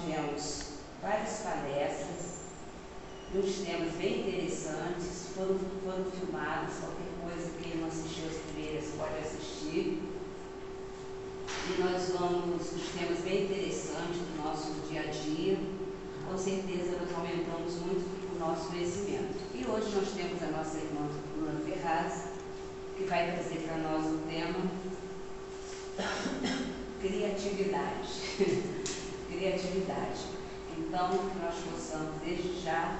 tivemos várias palestras, uns temas bem interessantes, foram filmados, qualquer coisa que não assistiu as primeiras pode assistir. E nós vamos, os temas bem interessantes do nosso dia a dia, com certeza nós aumentamos muito o nosso conhecimento. E hoje nós temos a nossa irmã Luna Ferraz, que vai trazer para nós o tema criatividade. Criatividade. Então, que nós possamos desde já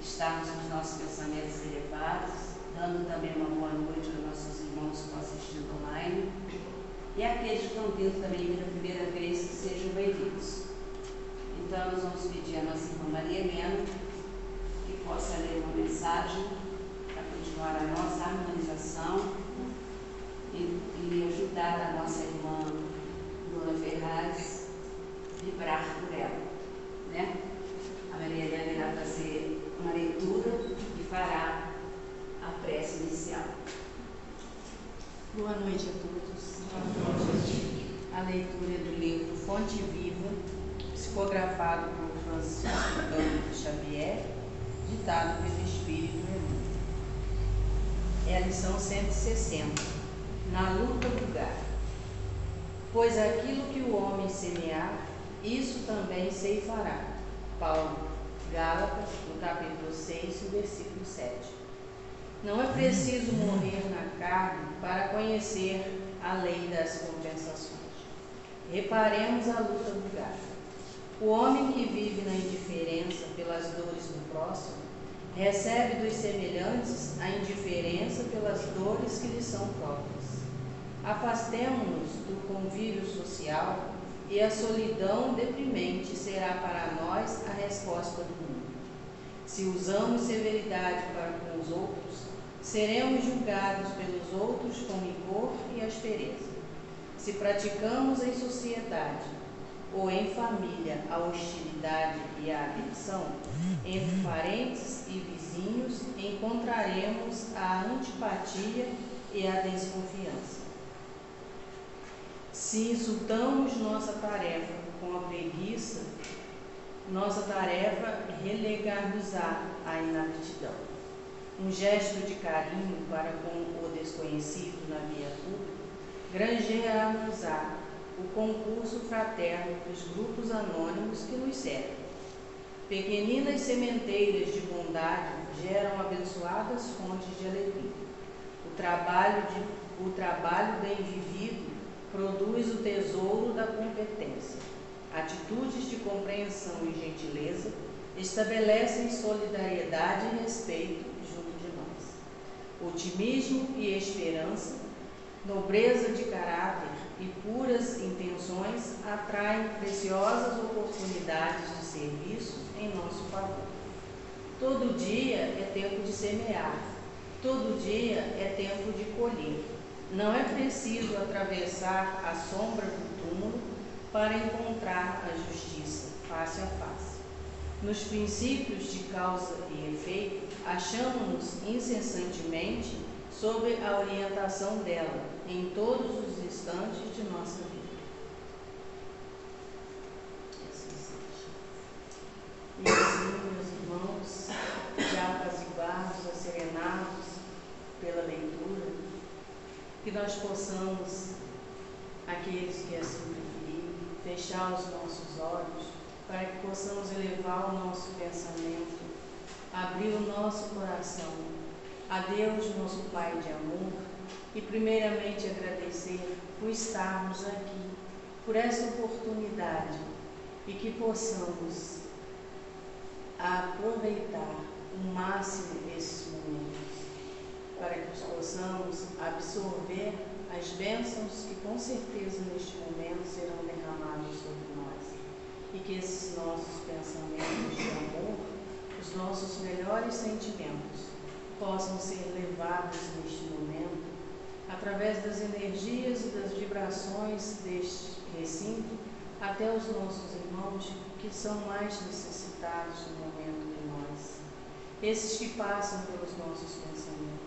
estarmos com os nossos pensamentos elevados, dando também uma boa noite aos nossos irmãos que estão assistindo online e aqueles que estão vindo também pela primeira vez, que sejam bem-vindos. Então, nós vamos pedir à nossa irmã Maria Helena que possa ler uma mensagem para continuar a nossa harmonização e ajudar a nossa irmã Luna Ferraz a vibrar por ela, né? A Maria Helena irá fazer uma leitura e fará a prece inicial. Boa noite a todos. Boa noite. A leitura do livro Fonte Viva, psicografado por Francisco Cândido Xavier, ditado pelo Espírito Emmanuel. É a lição 160, na luta vulgar. Pois aquilo que o homem semear, isso também ceifará. Paulo, Gálatas, no capítulo 6, versículo 7. Não é preciso morrer na carne para conhecer a lei das compensações. Reparemos a luta vulgar. O homem que vive na indiferença pelas dores do próximo, recebe dos semelhantes a indiferença pelas dores que lhe são próprias. Afastemo-nos do convívio social e a solidão deprimente será para nós a resposta do mundo. Se usamos severidade para com os outros, seremos julgados pelos outros com rigor e aspereza. Se praticamos em sociedade ou em família a hostilidade e a aversão, entre parentes e vizinhos encontraremos a antipatia e a desconfiança. Se insultamos nossa tarefa com a preguiça, nossa tarefa é relegar-nos-á à inaptidão. Um gesto de carinho para com o desconhecido na via pública granjear-nos-á o concurso fraterno dos grupos anônimos que nos cercam. Pequeninas sementeiras de bondade geram abençoadas fontes de alegria. O trabalho bem vivido produz o tesouro da competência. Atitudes de compreensão e gentileza estabelecem solidariedade e respeito junto de nós. Otimismo e esperança, nobreza de caráter e puras intenções atraem preciosas oportunidades de serviço em nosso favor. Todo dia é tempo de semear, todo dia é tempo de colher. Não é preciso atravessar a sombra do túmulo para encontrar a justiça face a face. Nos princípios de causa e efeito, achamos-nos incessantemente sob a orientação dela em todos os instantes de nossa vida. E assim, meus irmãos, já apaziguados, asserenados pela leitura, que nós possamos, aqueles que assim preferirem, fechar os nossos olhos, para que possamos elevar o nosso pensamento, abrir o nosso coração a Deus, nosso Pai de amor, e primeiramente agradecer por estarmos aqui, por essa oportunidade, e que possamos aproveitar o máximo desses momentos, para que possamos absorver as bênçãos que com certeza neste momento serão derramadas sobre nós, e que esses nossos pensamentos de amor, os nossos melhores sentimentos, possam ser levados neste momento, através das energias e das vibrações deste recinto, até os nossos irmãos que são mais necessitados no momento que nós, esses que passam pelos nossos pensamentos,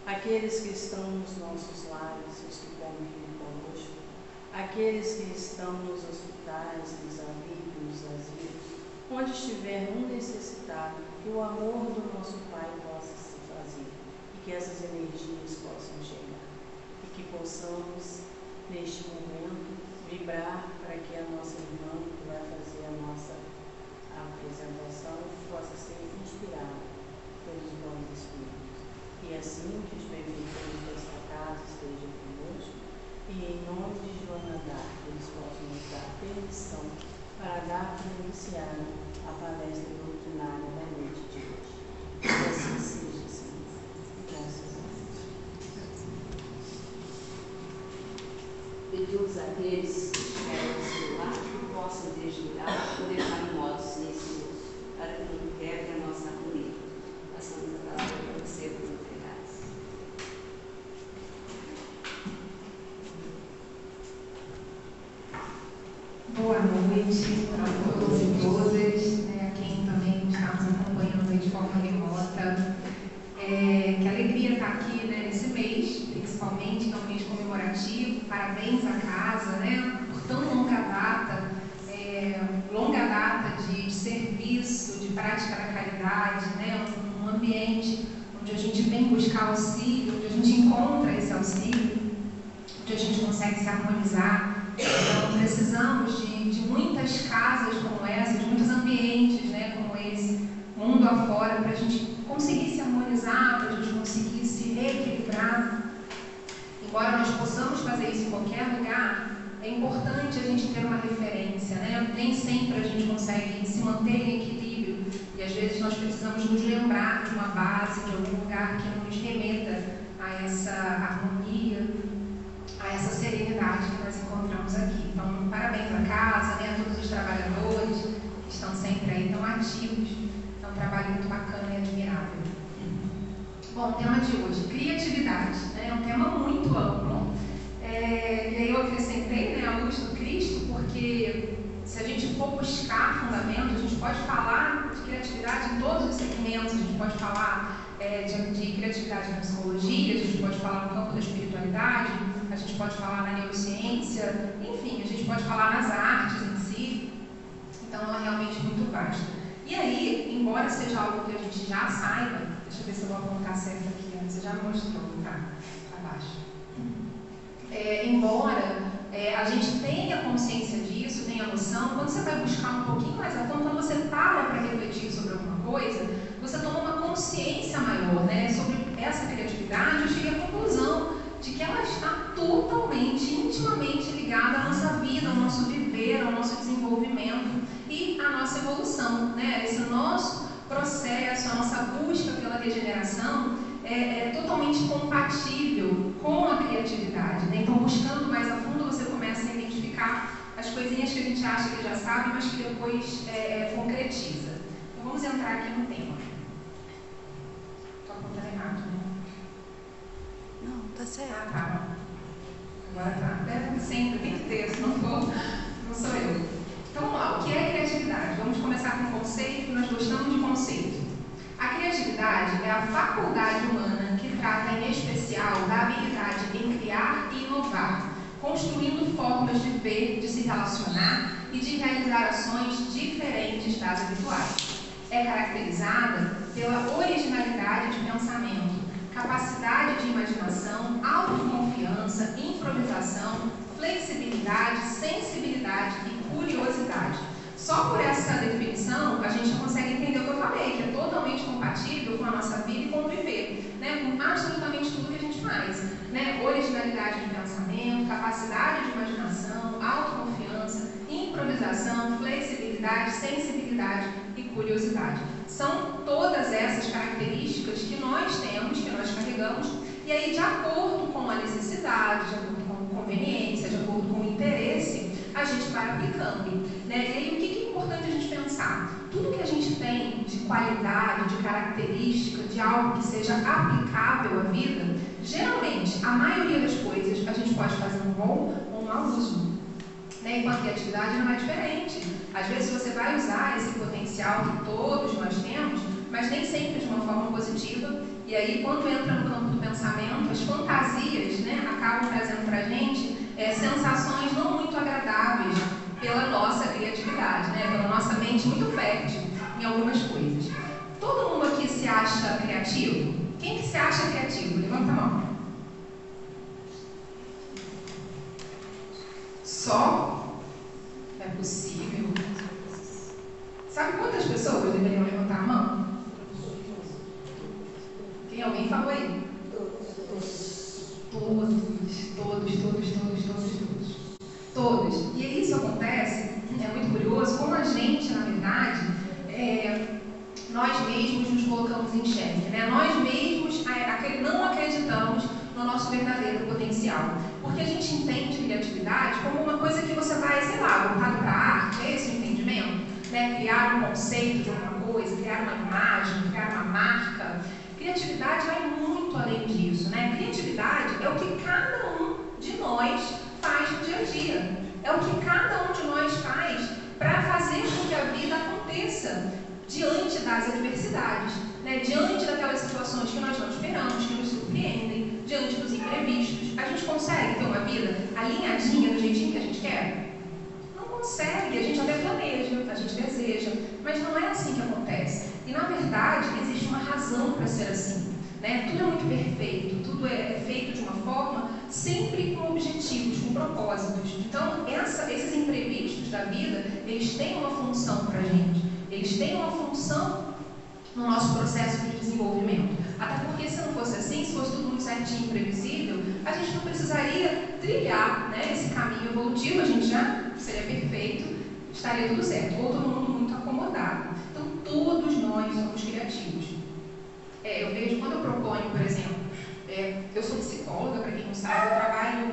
aqueles que estão nos nossos lares, os que convivem conosco, aqueles que estão nos hospitais, nos abrigos, Onde estiver um necessitado, que o amor do nosso Pai possa se fazer e que essas energias possam chegar e que possamos, neste momento, vibrar para que a nossa irmã que vai fazer a nossa apresentação possa ser inspirada pelos bons espíritos. E assim que os benfeitores desta casa estejam conosco e em nome de Joana d'Arc eles possam nos dar permissão para dar para iniciar a palestra doutrinária da noite de hoje. Que assim seja, Senhor. Graças a Deus. Pedimos àqueles que estiverem no celular que possam desligar ou deixar no modo silencioso, para que não quebre a nossa harmonia. Passamos a palavra para você, Bruno Ferraz. Boa noite a todos e todas, a quem também está nos acompanhando de forma remota. Que alegria estar aqui nesse mês, principalmente, que é um mês comemorativo. Parabéns à casa, por tão longa data de serviço, de prática da caridade, um ambiente onde a gente vem buscar auxílio, onde a gente encontra esse auxílio, onde a gente consegue se harmonizar. Então, precisamos de muitas casas como essa, de muitos ambientes como esse, mundo afora, para a gente conseguir se harmonizar, para a gente conseguir se reequilibrar. Embora nós possamos fazer isso em qualquer lugar, é importante a gente ter uma referência, Nem sempre a gente consegue se manter em equilíbrio e às vezes nós precisamos nos lembrar de uma base, de algum lugar que nos remeta a essa harmonia, a essa serenidade que nós encontramos aqui. Então, parabéns à casa, a todos os trabalhadores que estão sempre aí tão ativos. É um trabalho muito bacana e admirável. Bom, o tema de hoje, criatividade, É um tema muito amplo. E aí eu acrescentei a luz do Cristo, porque se a gente for buscar fundamentos, a gente pode falar de criatividade em todos os segmentos. A gente pode falar de criatividade na psicologia, a gente pode falar no campo da espiritualidade, a gente pode falar na neurociência, enfim, a gente pode falar nas artes em si. Então, ela é realmente muito vasta. E aí, embora seja algo que a gente já saiba, deixa eu ver se eu vou apontar certo aqui, você já mostrou, tá? Abaixo. Embora a gente tenha consciência disso, tenha noção, quando você vai buscar um pouquinho mais a fundo, quando você para refletir sobre alguma coisa, você toma uma consciência maior, sobre essa criatividade. Eu cheguei à conclusão de que ela está totalmente, intimamente ligada à nossa vida, ao nosso viver, ao nosso desenvolvimento e à nossa evolução, Esse nosso processo, a nossa busca pela regeneração é totalmente compatível com a criatividade, Então, buscando mais a fundo, você começa a identificar as coisinhas que a gente acha que já sabe, mas que depois concretiza. Então, vamos entrar aqui no tema. Estou apontando errado, Não, tá certo. Ah, tá. Agora tá. Sempre tem que ter, se não for, não sou eu. Então, vamos lá. O que é criatividade? Vamos começar com um conceito, que nós gostamos de conceito. A criatividade é a faculdade humana que trata em especial da habilidade em criar e inovar, construindo formas de ver, de se relacionar e de realizar ações diferentes das habituais. É caracterizada pela originalidade de pensamento, capacidade de imaginação, autoconfiança, improvisação, flexibilidade, sensibilidade e curiosidade. Só por essa definição, a gente já consegue entender o que eu falei, que é totalmente compatível com a nossa vida e com o viver, com absolutamente tudo que a gente faz. Originalidade de pensamento, capacidade de imaginação, autoconfiança, improvisação, flexibilidade, sensibilidade e curiosidade. São todas essas características que nós temos, que nós carregamos, e aí, de acordo com a necessidade, de acordo com a conveniência, de acordo com o interesse, a gente vai aplicando. E aí, o que é importante a gente pensar? Tudo que a gente tem de qualidade, de característica, de algo que seja aplicável à vida, geralmente, a maioria das coisas a gente pode fazer um bom ou um mau uso. E com a criatividade não é diferente. Às vezes você vai usar esse potencial que todos nós temos, mas nem sempre de uma forma positiva. E aí, quando entra no campo do pensamento, as fantasias acabam trazendo para a gente sensações não muito agradáveis pela nossa criatividade, pela nossa mente muito fértil em algumas coisas. Todo mundo aqui se acha criativo? Quem que se acha criativo? Levanta a mão. Só? É possível. Sabe quantas pessoas deveriam levantar a mão? Tem alguém falou aí? Todos. E isso acontece, é muito curioso, como a gente, na verdade, nós mesmos nos colocamos em xeque, né? Nós mesmos não acreditamos no nosso verdadeiro potencial. Porque a gente entende criatividade como uma coisa que você vai, sei lá, voltado para a arte, esse o entendimento, né? Criar um conceito de alguma coisa, criar uma imagem, criar uma marca. Criatividade vai muito além disso, né? Criatividade é o que cada um de nós faz no dia a dia. É o que cada um de nós faz para fazer com que a vida aconteça diante das adversidades, né? Diante daquelas situações que nós não esperamos, que nos surpreendem, diante dos imprevistos. A gente consegue ter uma vida alinhadinha do jeitinho que a gente quer? Não consegue. A gente até planeja, a gente deseja, mas não é assim que acontece. E, na verdade, existe uma razão para ser assim, né? Tudo é muito perfeito, tudo é feito de uma forma sempre com objetivos, com propósitos. Então, esses imprevistos da vida, eles têm uma função para a gente. Eles têm uma função no nosso processo de desenvolvimento. Até porque, se não fosse assim, se fosse tudo muito certinho e previsível, a gente não precisaria trilhar, né, esse caminho evolutivo, a gente já seria perfeito, estaria tudo certo, ou todo mundo muito acomodado. Então, todos nós somos criativos. Eu vejo, quando eu proponho, por exemplo, eu sou psicóloga, para quem não sabe, eu trabalho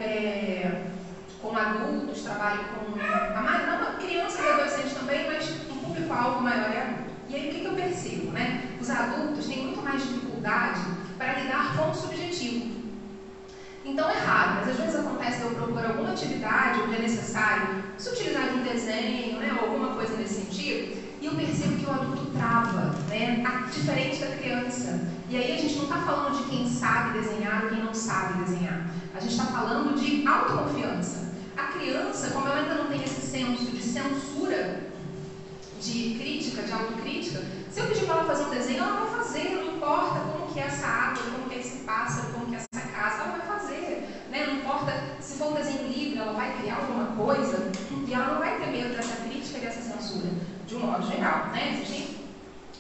com adultos, trabalho com não crianças e adolescentes também, mas um público-alvo maior é adulto. E aí, o que eu percebo, né? Os adultos têm muito mais dificuldade para lidar com o subjetivo. Então, é raro, mas às vezes acontece de eu propor alguma atividade onde é necessário se utilizar de um desenho, né, ou alguma coisa nesse sentido, e eu percebo que o adulto trava, né, diferente da criança. E aí a gente não está falando de quem sabe desenhar ou quem não sabe desenhar. A gente está falando de autoconfiança. A criança, como ela ainda não tem esse senso de censura, de crítica, de autocrítica, se eu pedir para ela fazer um desenho, ela vai fazer, não importa como que é essa árvore, como que é esse pássaro, como que é essa casa, ela vai fazer, né? Não importa se for um desenho livre, ela vai criar alguma coisa e ela não vai ter medo dessa crítica e dessa censura, de um modo geral, né? Existem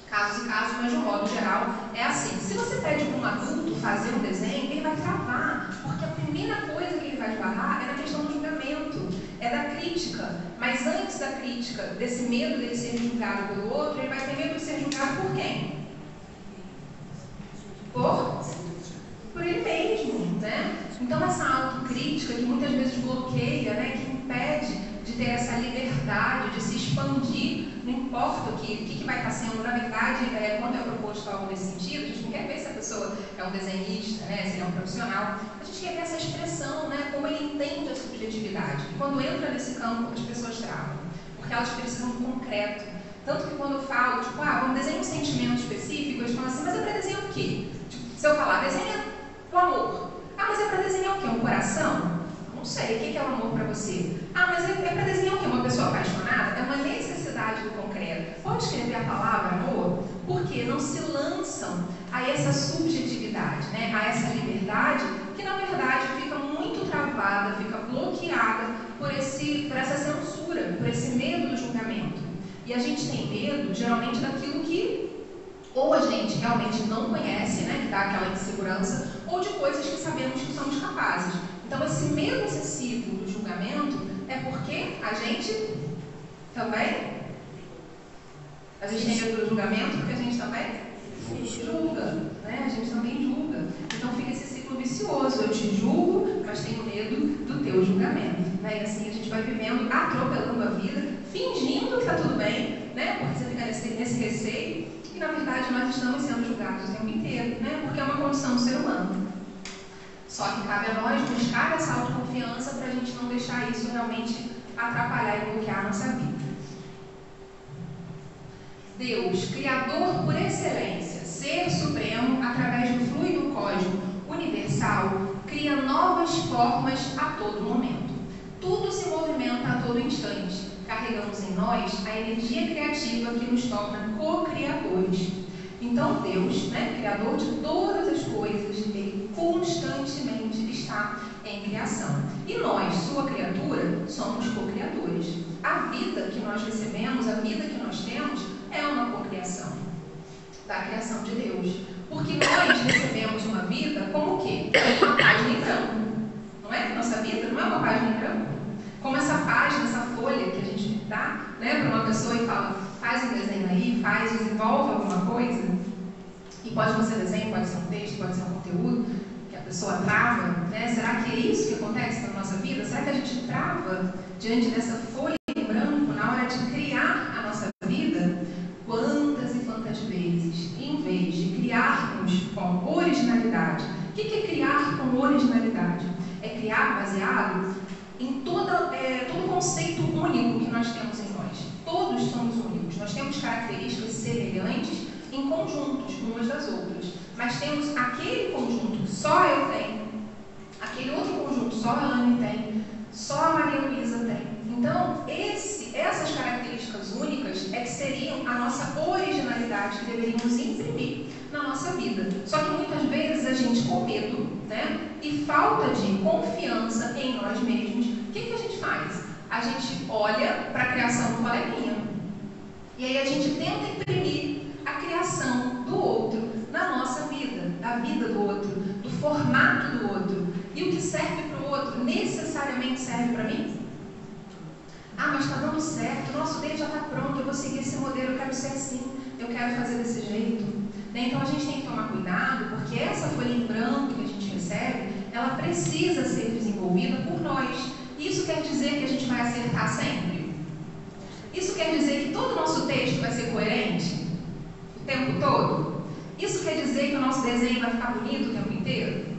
casos e casos, mas de um modo geral é assim. Se você pede para um adulto fazer um desenho, ele vai travar, porque a primeira coisa que ele vai esbarrar é na questão do julgamento, é da crítica. Mas antes da crítica, desse medo dele ser julgado pelo outro, ele vai ter medo de ser julgado por quem? Por ele mesmo, né? Então essa autocrítica que muitas vezes bloqueia, né, que impede de ter essa liberdade, de se expandir, não importa o que vai estar sendo, na verdade, quando é proposto algo nesse sentido, a gente não quer ver se a pessoa é um desenhista, né, se ele é um profissional, a gente quer ver essa expressão, né, como ele entende a subjetividade. E quando entra nesse campo, as pessoas travam, porque elas precisam do concreto. Tanto que quando eu falo, tipo, vamos desenhar um sentimento específico, eles falam assim, mas é para desenhar o quê? Tipo, se eu falar, desenha o amor. Mas é para desenhar o quê? Um coração? Não sei, o que é o amor para você? Mas é para desenhar o quê? Uma pessoa apaixonada? É uma necessidade do concreto. Pode escrever a palavra amor? Porque não se lançam a essa subjetividade, né? A essa liberdade que, na verdade, fica muito travada, fica bloqueada por essa censura, por esse medo do julgamento. E a gente tem medo, geralmente, daquilo que ou a gente realmente não conhece, né? Que dá aquela insegurança, ou de coisas que sabemos que somos capazes. Então, esse medo excessivo do julgamento é porque a gente também... A gente tem medo do julgamento porque a gente também julga, né? A gente também julga. Então, fica esse ciclo vicioso. Eu te julgo, mas tenho medo do teu julgamento, né? E assim a gente vai vivendo, atropelando a vida, fingindo que está tudo bem, né? Porque você fica nesse receio e, na verdade, nós estamos sendo julgados o tempo inteiro, né? Porque é uma condição do ser humano. Só que cabe a nós buscar essa autoconfiança para a gente não deixar isso realmente atrapalhar e bloquear a nossa vida. Deus, Criador por excelência, Ser supremo, através do fluido cósmico universal, cria novas formas a todo momento. Tudo se movimenta a todo instante. carregamos em nós a energia criativa que nos torna co-criadores. Então Deus, né, Criador de todas as coisas, Ele constantemente está em criação. E nós, sua criatura, somos co-criadores. A vida que nós recebemos, a vida que nós temos, é uma co-criação da criação de Deus. Porque nós recebemos uma vida como o quê? Uma página em branco. Não é? Nossa vida não é uma página em branco. Como essa página, essa folha que a gente dá, né, para uma pessoa e fala, faz um desenho aí, desenvolve alguma coisa. E pode ser desenho, pode ser um texto, pode ser um conteúdo que a pessoa trava, né? Será que é isso que acontece na nossa vida? Será que a gente trava diante dessa folha em branco na hora de criar a nossa vida? Quantas e quantas vezes, em vez de criarmos com originalidade, o que é criar com originalidade? É criar baseado em todo conceito único que nós temos em nós. Todos somos únicos, nós temos características semelhantes em conjuntos, umas das outras. Mas temos aquele conjunto que só eu tenho, aquele outro conjunto só a Anne tem, só a Maria Luísa tem. Então, essas características únicas é que seriam a nossa originalidade que deveríamos imprimir na nossa vida. Só que muitas vezes a gente, com medo, né, e falta de confiança em nós mesmos, o que a gente faz? A gente olha para a criação do coleguinha. E aí a gente tenta imprimir a criação do outro na nossa vida, da vida do outro, do formato do outro. E o que serve para o outro necessariamente serve para mim? Ah, mas está dando certo, o nosso dele já está pronto, eu vou seguir esse modelo, eu quero ser assim, eu quero fazer desse jeito. Então a gente tem que tomar cuidado, porque essa folha em branco que a gente recebe, ela precisa ser desenvolvida por nós. Isso quer dizer que a gente vai acertar sempre? Isso quer dizer que todo o nosso texto vai ser coerente o tempo todo? Isso quer dizer que o nosso desenho vai ficar bonito o tempo inteiro?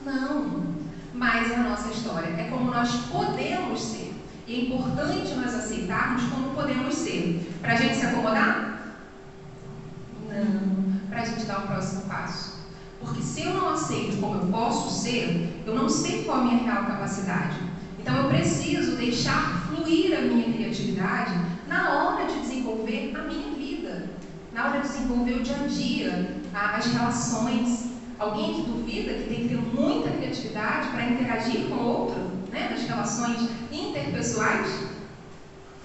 Não, mas é a nossa história, é como nós podemos ser. E é importante nós aceitarmos como podemos ser. Para a gente se acomodar? Não, para a gente dar o próximo passo. Porque se eu não aceito como eu posso ser, eu não sei qual a minha real capacidade. Então eu preciso deixar fluir a minha criatividade na hora de desenvolver a minha vida, na hora de desenvolver o dia a dia, as relações. Alguém que duvida que tem que ter muita criatividade para interagir com o outro, né, nas relações interpessoais?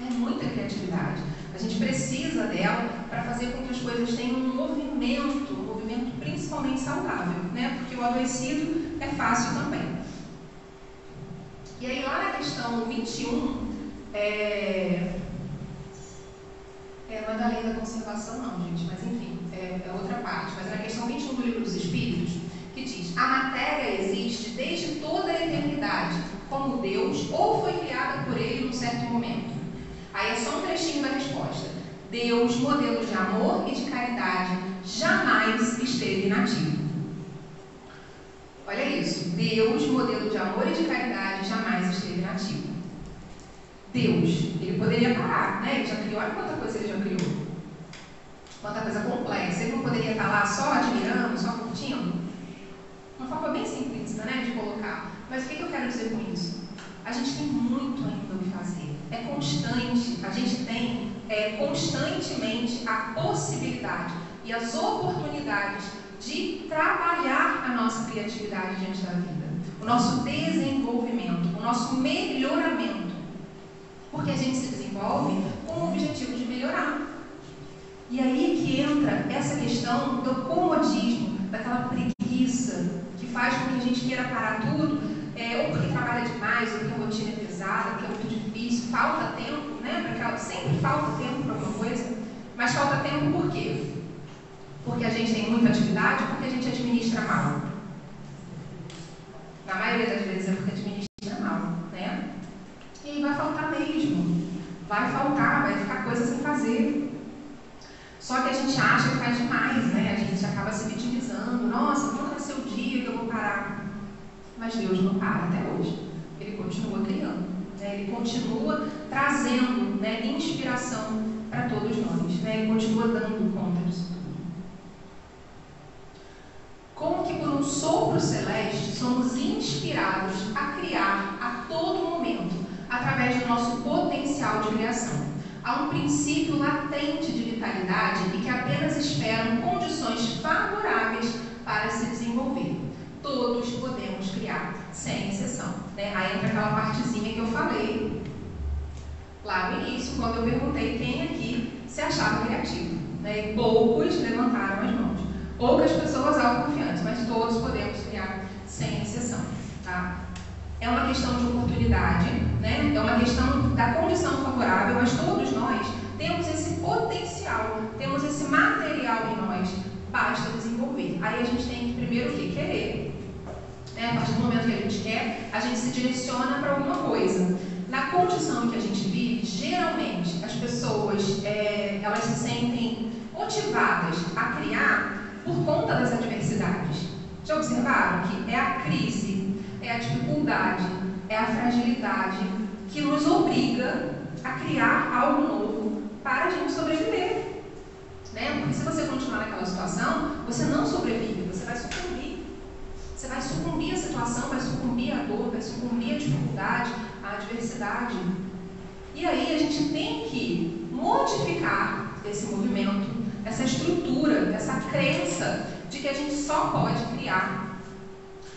É muita criatividade. A gente precisa dela para fazer com que as coisas tenham um movimento principalmente saudável, né? Porque o adoecido é fácil também. E aí lá na questão 21, não é da lei da conservação não, gente, mas enfim, é outra parte, mas é na questão 21 do Livro dos Espíritos, que diz: a matéria existe desde toda a eternidade, como Deus, ou foi criada por Ele num certo momento. Aí é só um trechinho da resposta. Deus, modelo de amor e de caridade, jamais esteve inativo. Olha isso. Deus, modelo de amor e de caridade, jamais esteve inativo. Deus, ele poderia parar, né? Ele já criou, olha quanta coisa ele já criou. Quanta coisa complexa. Ele não poderia estar lá só admirando, só curtindo? Uma forma bem simplista, né, de colocar. Mas o que eu quero dizer com isso? A gente tem muito ainda o que fazer. É constante. A gente tem constantemente a possibilidade e as oportunidades de trabalhar a nossa criatividade diante da vida. O nosso desenvolvimento, o nosso melhoramento. Porque a gente se desenvolve com o objetivo de melhorar. E aí que entra essa questão do comodismo, daquela preguiça que faz com que a gente queira parar tudo, ou porque trabalha demais, ou porque a rotina é pesada, porque é muito difícil, falta tempo, né? Sempre falta tempo para alguma coisa, mas falta tempo por quê? Porque a gente tem muita atividade ou porque a gente administra mal? Na maioria das vezes é porque administra mal, né? E aí vai faltar mesmo. Vai faltar, vai ficar coisa sem fazer. Só que a gente acha que faz demais, né? A gente acaba se vitimizando. Nossa, quando vai ser o dia que eu vou parar? Mas Deus não para até hoje. Ele continua criando, né? Ele continua trazendo, né, inspiração para todos nós, né? Ele continua dando conta disso tudo. Como que por um sopro celeste somos inspirados a criar a todo momento, através do nosso potencial de criação. há um princípio latente de vitalidade e que apenas esperam condições favoráveis para se desenvolver. Todos podemos criar, sem exceção. Né? Aí entra aquela partezinha que eu falei lá no início, quando eu perguntei quem aqui se achava criativo. Né? E poucos levantaram as mãos. Poucas pessoas autoconfiantes, mas todos podemos criar, sem exceção. Tá? É uma questão de oportunidade, né? É uma questão da condição favorável, mas todos nós temos esse potencial, temos esse material em nós, basta desenvolver. Aí a gente tem que primeiro o quê? Querer. Né? A partir do momento que a gente quer, a gente se direciona para alguma coisa. Na condição em que a gente vive, geralmente as pessoas elas se sentem motivadas a criar por conta das adversidades. Já observaram que é a crise, é a dificuldade, é a fragilidade que nos obriga a criar algo novo para a gente sobreviver. Né? Porque se você continuar naquela situação, você não sobrevive, você vai sucumbir. Você vai sucumbir à situação, vai sucumbir à dor, vai sucumbir à dificuldade, à adversidade. E aí a gente tem que modificar esse movimento, essa estrutura, essa crença de que a gente só pode criar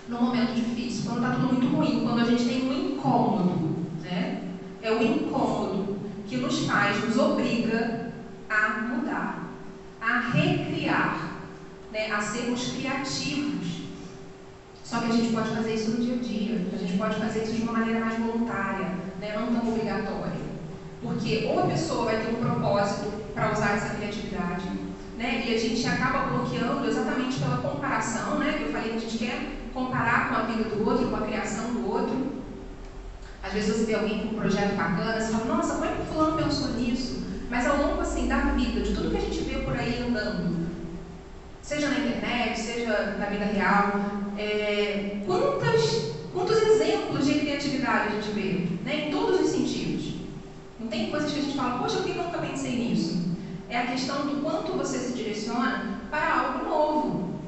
no momento difícil, quando está tudo muito ruim, quando a gente tem um incômodo. Né? É o incômodo que nos faz, nos obriga a mudar, a recriar, né? A sermos criativos. Só que a gente pode fazer isso no dia a dia, a gente pode fazer isso de uma maneira mais voluntária, né? Não tão obrigatória. Porque ou a pessoa vai ter um propósito para usar essa criatividade, né? E a gente acaba bloqueando exatamente pela comparação, né? Eu falei que a gente quer comparar com a vida do outro, com a criação do outro. Às vezes você vê alguém com um projeto bacana, você fala, nossa, como é que o fulano pensou nisso? Mas ao longo assim, da vida, de tudo que a gente vê por aí andando, seja na internet, seja na vida real, quantos exemplos de criatividade a gente vê, né? Em todos os sentidos. Não tem coisas que a gente fala, poxa, por que eu nunca pensei nisso? É a questão do quanto você se direciona para algo novo,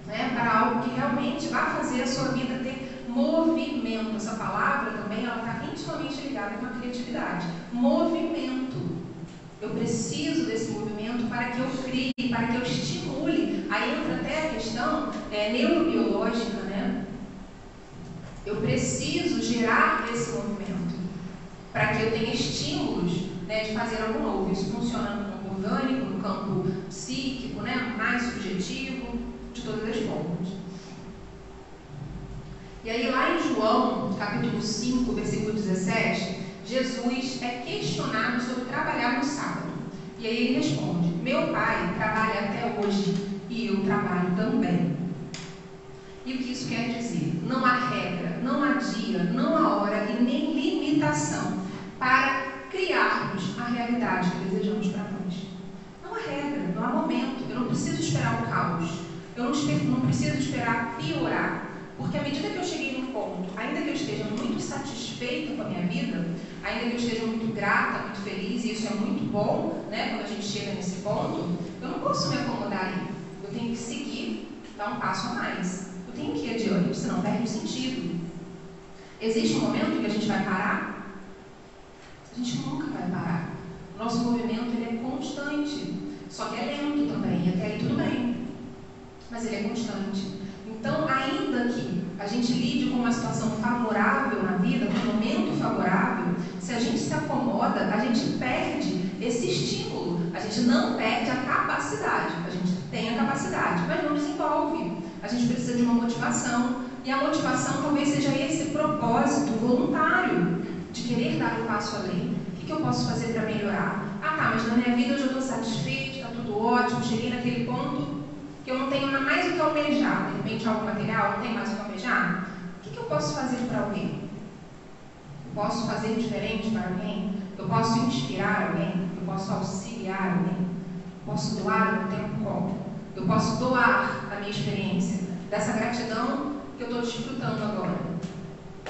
né? Para algo que realmente vai fazer a sua vida ter movimento. Essa palavra também está intimamente ligada com a criatividade. Movimento. Eu preciso desse movimento para que eu crie, para que eu estimule. Aí entra até a questão neurobiológica, né? Eu preciso gerar esse movimento para que eu tenha estímulos, né, de fazer algo novo. Isso funciona no campo orgânico, no campo psíquico, né, mais subjetivo, de todas as formas. E aí lá em João, capítulo 5, versículo 17, Jesus é questionado sobre trabalhar no sábado. E aí ele responde, meu pai trabalha até hoje e eu trabalho também. E o que isso quer dizer? Não há regra, não há dia, não há hora e nem limitação para criarmos a realidade que desejamos para nós. Não há regra, não há momento. Eu não preciso esperar o caos. Eu não preciso esperar piorar. Porque à medida que eu cheguei num ponto, ainda que eu esteja muito satisfeita com a minha vida, ainda que eu esteja muito grata, muito feliz, e isso é muito bom, né, quando a gente chega nesse ponto, eu não posso me acomodar aí. Eu tenho que seguir, dar um passo a mais. Eu tenho que ir adiante, senão perde o sentido. Existe um momento em que a gente vai parar? A gente nunca vai parar. O nosso movimento ele é constante, só que é lento também, e até aí tudo bem. Mas ele é constante. Então, ainda que a gente lide com uma situação favorável na vida, com um momento favorável, se a gente se acomoda, a gente perde esse estímulo. A gente não perde a capacidade. A gente tem a capacidade, mas não desenvolve. A gente precisa de uma motivação. E a motivação talvez seja esse propósito voluntário de querer dar um passo além. O que eu posso fazer para melhorar? Ah, tá, mas na minha vida eu já estou satisfeito, está tudo ótimo, cheguei naquele ponto que eu não tenho mais o que almejar, de repente algo material, não tem mais o que almejar, o que eu posso fazer para alguém? Eu posso fazer diferente para alguém? Eu posso inspirar alguém? Eu posso auxiliar alguém? Eu posso doar o meu tempo como? Eu posso doar a minha experiência dessa gratidão que eu estou desfrutando agora.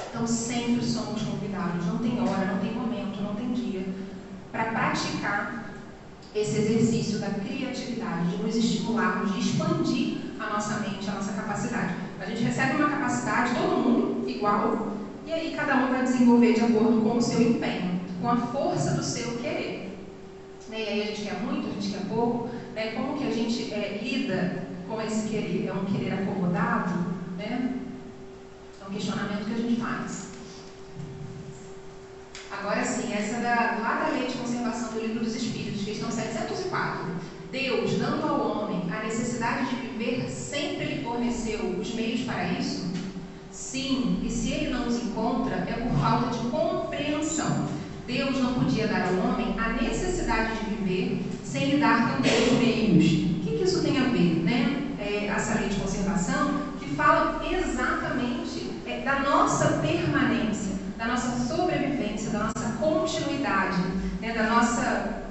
Então sempre somos convidados, não tem hora, não tem momento, não tem dia, para praticar esse exercício da criatividade, de nos estimularmos, de expandir a nossa mente, a nossa capacidade. A gente recebe uma capacidade, todo mundo igual, e aí cada um vai desenvolver de acordo com o seu empenho, com a força do seu querer. um pouco, né, como que a gente lida com esse querer. É um querer acomodado, né? É um questionamento que a gente faz. Agora sim, essa lá da Lei de Conservação do Livro dos Espíritos, questão 704. Deus, dando ao homem a necessidade de viver, sempre lhe forneceu os meios para isso? Sim, e se ele não os encontra, é por falta de compreensão. Deus não podia dar ao homem a necessidade de viver sem lhe dar também os meios. O que isso tem a ver, né? Essa lei de conservação que fala exatamente da nossa permanência, da nossa sobrevivência, da nossa continuidade, né? Da nossa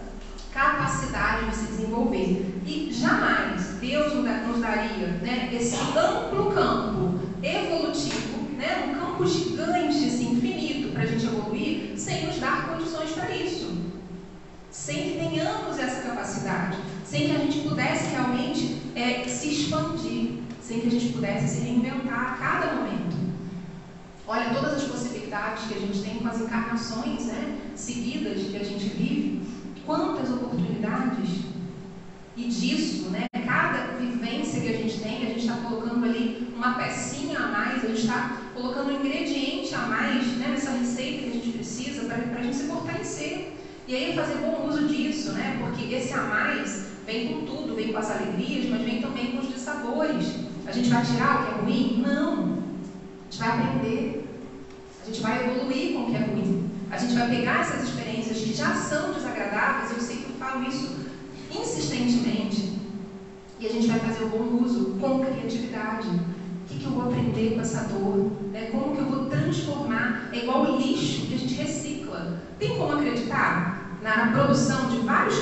capacidade de se desenvolver. E jamais Deus nos daria, né, esse amplo campo evolutivo, né, um campo gigante, assim, infinito, para a gente evoluir, sem nos dar condições para isso. Sem que tenhamos essa capacidade, sem que a gente pudesse realmente se expandir, sem que a gente pudesse se reinventar a cada momento. Olha todas as possibilidades que a gente tem com as encarnações, né, seguidas que a gente vive, quantas oportunidades. E disso, né, cada vivência que a gente tem, a gente está colocando ali uma pecinha a mais, a gente está colocando um ingrediente a mais, né, nessa receita que a gente precisa para a gente se fortalecer. E aí fazer bom uso disso, né, porque esse a mais vem com tudo, vem com as alegrias, mas vem também com os dissabores. A gente vai tirar o que é ruim? Não. A gente vai aprender. A gente vai evoluir com o que é ruim. A gente vai pegar essas experiências que já são desagradáveis, eu sei que eu falo isso insistentemente, e a gente vai fazer o bom uso com criatividade. O que eu vou aprender com essa dor? Né? Como que eu vou transformar? É igual o lixo que a gente recicla. Tem como acreditar na produção de vários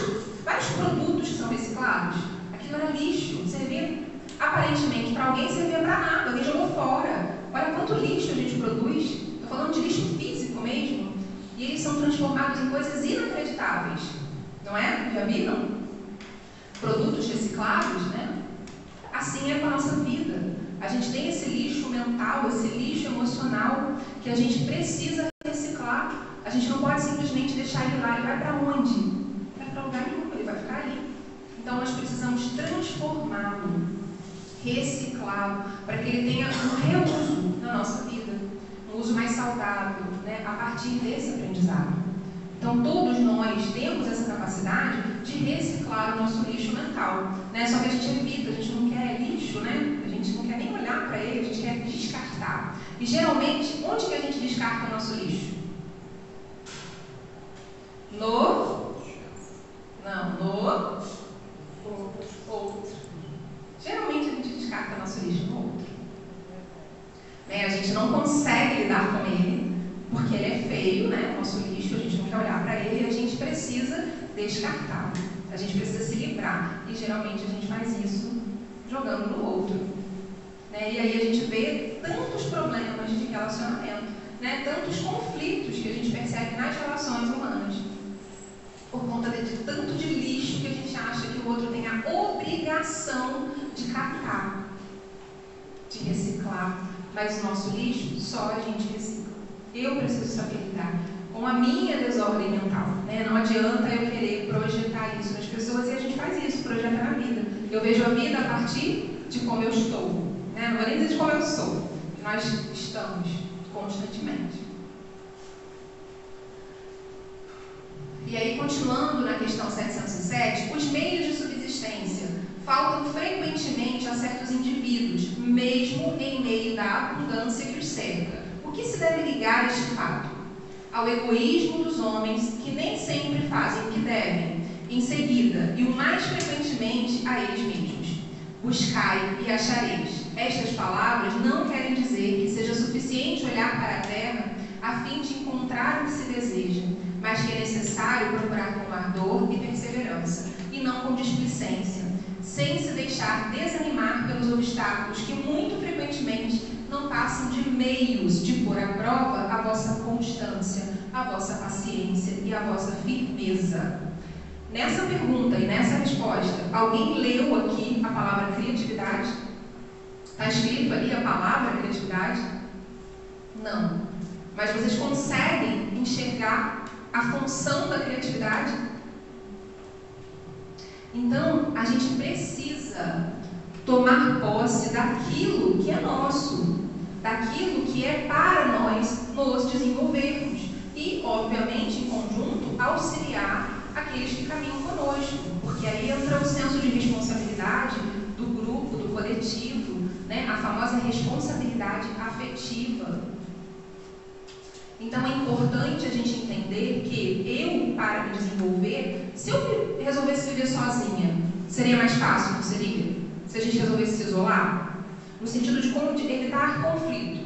produtos que são reciclados? Aquilo era lixo, servia aparentemente para alguém, servia para nada, alguém jogou fora. Olha quanto lixo a gente produz. Estou falando de lixo físico mesmo. E eles são transformados em coisas inacreditáveis. Não é? Já viram? Produtos reciclados, né? Assim é com a nossa vida. A gente tem esse lixo mental, esse lixo emocional que a gente precisa reciclar. A gente não pode simplesmente deixar ele lá. Ele vai para onde? Não vai para lugar nenhum, ele vai ficar ali. Então nós precisamos transformá-lo, reciclá-lo, para que ele tenha um reuso na nossa vida, um uso mais saudável, né? A partir desse aprendizado. Então, todos nós temos essa capacidade de reciclar o nosso lixo mental, né? Só que a gente evita, a gente não quer lixo, né? A gente não quer nem olhar para ele, a gente quer descartar. E, geralmente, onde que a gente descarta o nosso lixo? No outro. Geralmente, a gente descarta o nosso lixo no outro. Né? A gente não consegue lidar com ele, porque ele é feio, né? O nosso lixo, a gente não quer olhar para ele e a gente precisa descartar. A gente precisa se livrar. E geralmente a gente faz isso jogando no outro. Né? E aí a gente vê tantos problemas de relacionamento, né? Tantos conflitos que a gente percebe nas relações humanas. Por conta de tanto de lixo que a gente acha que o outro tem a obrigação de catar, de reciclar. Mas o nosso lixo só a gente recicla. Eu preciso saber lidar com a minha desordem mental, né? Não adianta eu querer projetar isso nas pessoas e a gente faz isso, projeta na vida. Eu vejo a vida a partir de como eu estou, né? Não vou nem dizer de como eu sou, que nós estamos constantemente. E aí, continuando na questão 707, os meios de subsistência faltam frequentemente a certos indivíduos, mesmo em meio da abundância que os cerca. O que se deve ligar a este fato? Ao egoísmo dos homens, que nem sempre fazem o que devem, em seguida, e o mais frequentemente, a eles mesmos. Buscai e achareis. Estas palavras não querem dizer que seja suficiente olhar para a terra a fim de encontrar o que se deseja, mas que é necessário procurar com ardor e perseverança, e não com displicência, sem se deixar desanimar pelos obstáculos que muito frequentemente não passam de meios de pôr à prova a vossa constância, a vossa paciência e a vossa firmeza. Nessa pergunta e nessa resposta, alguém leu aqui a palavra criatividade? Está escrito ali a palavra criatividade? Não. Mas vocês conseguem enxergar a função da criatividade? Então, a gente precisa tomar posse daquilo que é nosso, daquilo que é para nós nos desenvolvermos e, obviamente, em conjunto, auxiliar aqueles que caminham conosco, porque aí entra o senso de responsabilidade do grupo, do coletivo, né? A famosa responsabilidade afetiva. Então é importante a gente entender que eu, para me desenvolver, se eu resolvesse viver sozinha, seria mais fácil, não seria? Se a gente resolvesse se isolar, no sentido de evitar conflito,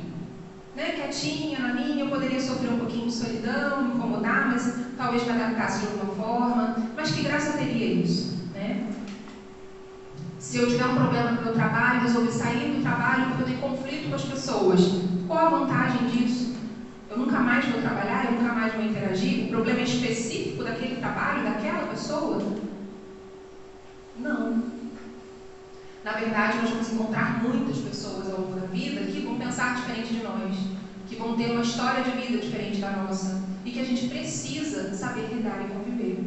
né? Quietinha na minha, eu poderia sofrer um pouquinho de solidão, me incomodar, mas talvez me adaptasse de alguma forma. Mas que graça teria isso, né? Se eu tiver um problema no meu trabalho, resolver sair do trabalho porque eu tenho conflito com as pessoas, qual a vantagem disso? Eu nunca mais vou trabalhar, eu nunca mais vou interagir? O problema é específico daquele trabalho, daquela pessoa? Não. Na verdade, nós vamos encontrar muitas pessoas ao longo da vida que vão pensar diferente de nós, que vão ter uma história de vida diferente da nossa e que a gente precisa saber lidar e conviver.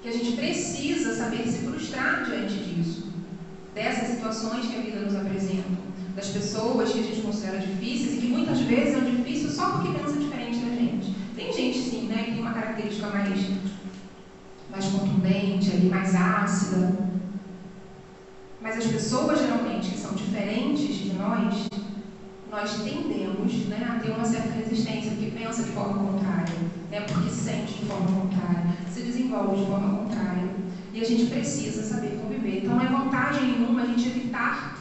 Que a gente precisa saber se frustrar diante disso, dessas situações que a vida nos apresenta, das pessoas que a gente considera difíceis e que muitas vezes são difíceis só porque pensam diferente da gente. Tem gente, sim, né, que tem uma característica mais contundente, ali, mais ácida. Mas as pessoas, geralmente, que são diferentes de nós tendemos, né, a ter uma certa resistência, porque pensa de forma contrária, né, porque sente de forma contrária, se desenvolve de forma contrária. E a gente precisa saber conviver. Então, não é vantagem nenhuma a gente evitar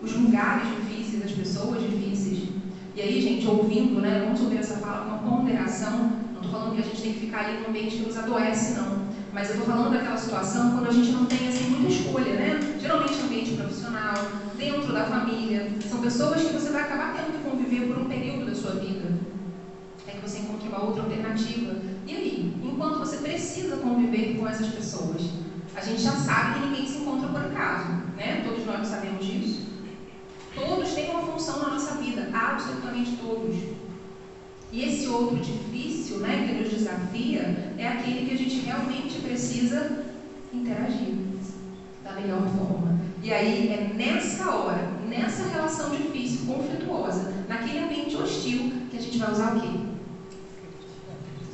os lugares difíceis, as pessoas difíceis. E aí, gente, ouvindo, né, vamos ouvir essa fala com uma ponderação. Não estou falando que a gente tem que ficar ali num ambiente que nos adoece, não. Mas eu estou falando daquela situação quando a gente não tem, assim, muita escolha, né? Geralmente ambiente profissional, dentro da família. São pessoas que você vai acabar tendo que conviver por um período da sua vida. É que você encontre uma outra alternativa. E aí, enquanto você precisa conviver com essas pessoas, a gente já sabe que ninguém se encontra por acaso, né? Todos nós sabemos disso. Todos têm uma função na nossa vida, absolutamente todos. E esse outro difícil, né, que nos desafia, é aquele que a gente realmente precisa interagir da melhor forma. E aí é nessa hora, nessa relação difícil, conflituosa, naquele ambiente hostil, que a gente vai usar o quê?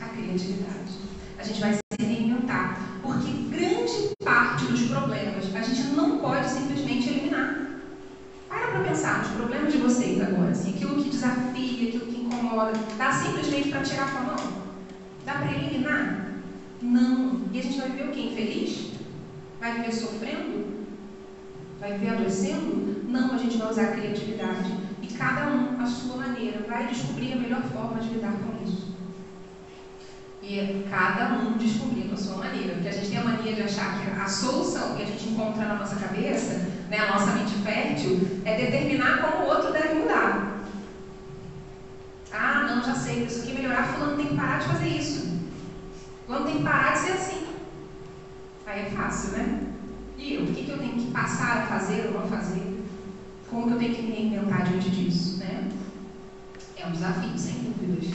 A criatividade. A gente vai se reinventar. Porque grande parte dos problemas a gente não pode simplesmente eliminar. Para pensar nos problemas de vocês agora, assim, aquilo que desafia, aquilo que incomoda, dá simplesmente para tirar com a mão? Dá para eliminar? Não. E a gente vai viver o quê? Infeliz? Vai viver sofrendo? Vai viver adoecendo? Não, a gente vai usar a criatividade. E cada um, à sua maneira, vai descobrir a melhor forma de lidar com isso. E é cada um descobrindo a sua maneira. Porque a gente tem a mania de achar que a solução que a gente encontra na nossa cabeça, né, a nossa mente fértil, é determinar como o outro deve mudar. Ah, não, já sei, isso aqui melhorar, fulano tem que parar de fazer isso. Fulano tem que parar de ser assim. Aí é fácil, né? E eu? O que eu tenho que passar a fazer ou não fazer? Como que eu tenho que me reinventar diante disso, né? É um desafio, sem dúvidas.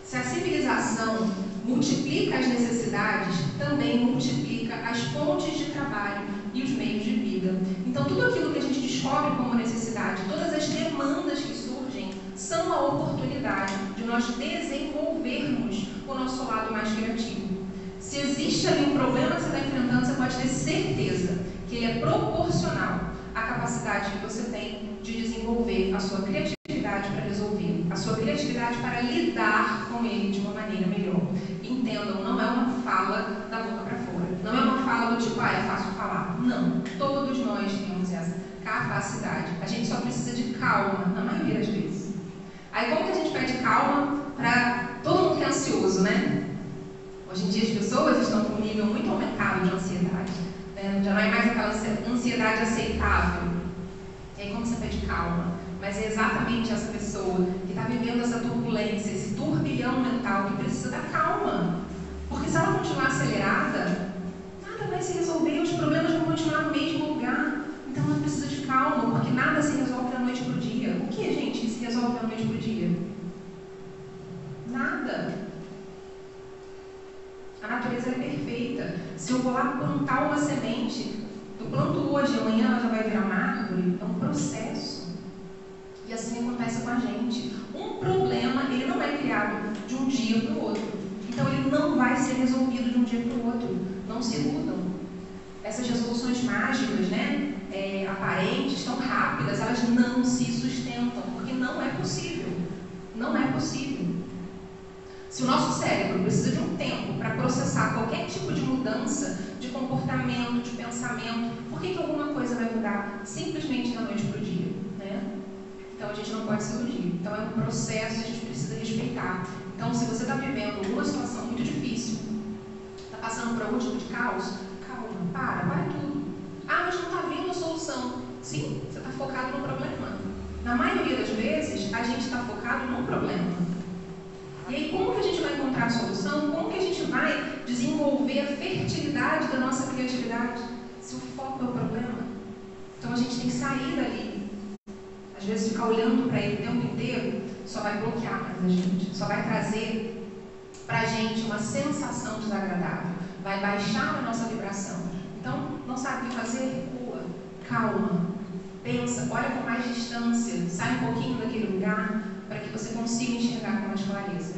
Se a civilização multiplica as necessidades, também multiplica as fontes de trabalho e os meios de vida. Então, tudo aquilo que a gente descobre como necessidade, todas as demandas que surgem, são a oportunidade de nós desenvolvermos o nosso lado mais criativo. Se existe ali um problema que você está enfrentando, você pode ter certeza que ele é proporcional à capacidade que você tem de desenvolver a sua criatividade para resolver, a sua criatividade para lidar com ele de uma maneira melhor. Entendam, não é uma fala da boca para fora. Não é uma fala do tipo, é fácil falar. Não. Todos nós temos essa capacidade. A gente só precisa de calma, na maioria das vezes. Aí como que a gente pede calma para todo mundo que é ansioso, né? Hoje em dia as pessoas estão com um nível muito aumentado de ansiedade. Né? Já não é mais aquela ansiedade aceitável. E aí como você pede calma? Mas é exatamente essa pessoa que está vivendo essa turbulência, esse turbilhão mental, que precisa da calma. Porque se ela continuar acelerada, nada vai se resolver, os problemas vão continuar no mesmo lugar. Então ela precisa de calma, porque nada se resolve da noite para o dia. O que, gente, se resolve da noite para o dia? Nada. A natureza é perfeita. Se eu vou lá plantar uma semente, eu planto hoje, amanhã ela já vai virar uma árvore. É um processo. E assim acontece com a gente. Um problema, ele não é criado de um dia para o outro. Então ele não vai ser resolvido de um dia para o outro. Não se iludam. Essas resoluções mágicas, né? Aparentes, tão rápidas, elas não se sustentam, porque não é possível. Não é possível. Se o nosso cérebro precisa de um tempo para processar qualquer tipo de mudança de comportamento, de pensamento, por que alguma coisa vai mudar simplesmente da noite para o dia? Né? Então a gente não pode se iludir. Então é um processo e a gente precisa respeitar. Então, se você está vivendo uma situação muito difícil, está passando por algum tipo de caos, calma, para tudo. Ah, mas não está vindo a solução. Sim, você está focado no problema. Na maioria das vezes, a gente está focado no problema. E aí, como que a gente vai encontrar a solução? Como que a gente vai desenvolver a fertilidade da nossa criatividade? Se o foco é o problema. Então, a gente tem que sair dali. Às vezes, ficar olhando para ele o tempo inteiro só vai bloquear mais a gente. Só vai trazer para a gente uma sensação desagradável. Vai baixar a nossa vibração. Então, não sabe o que fazer? Recua. Calma. Pensa. Olha com mais distância. Sai um pouquinho daquele lugar para que você consiga enxergar com mais clareza.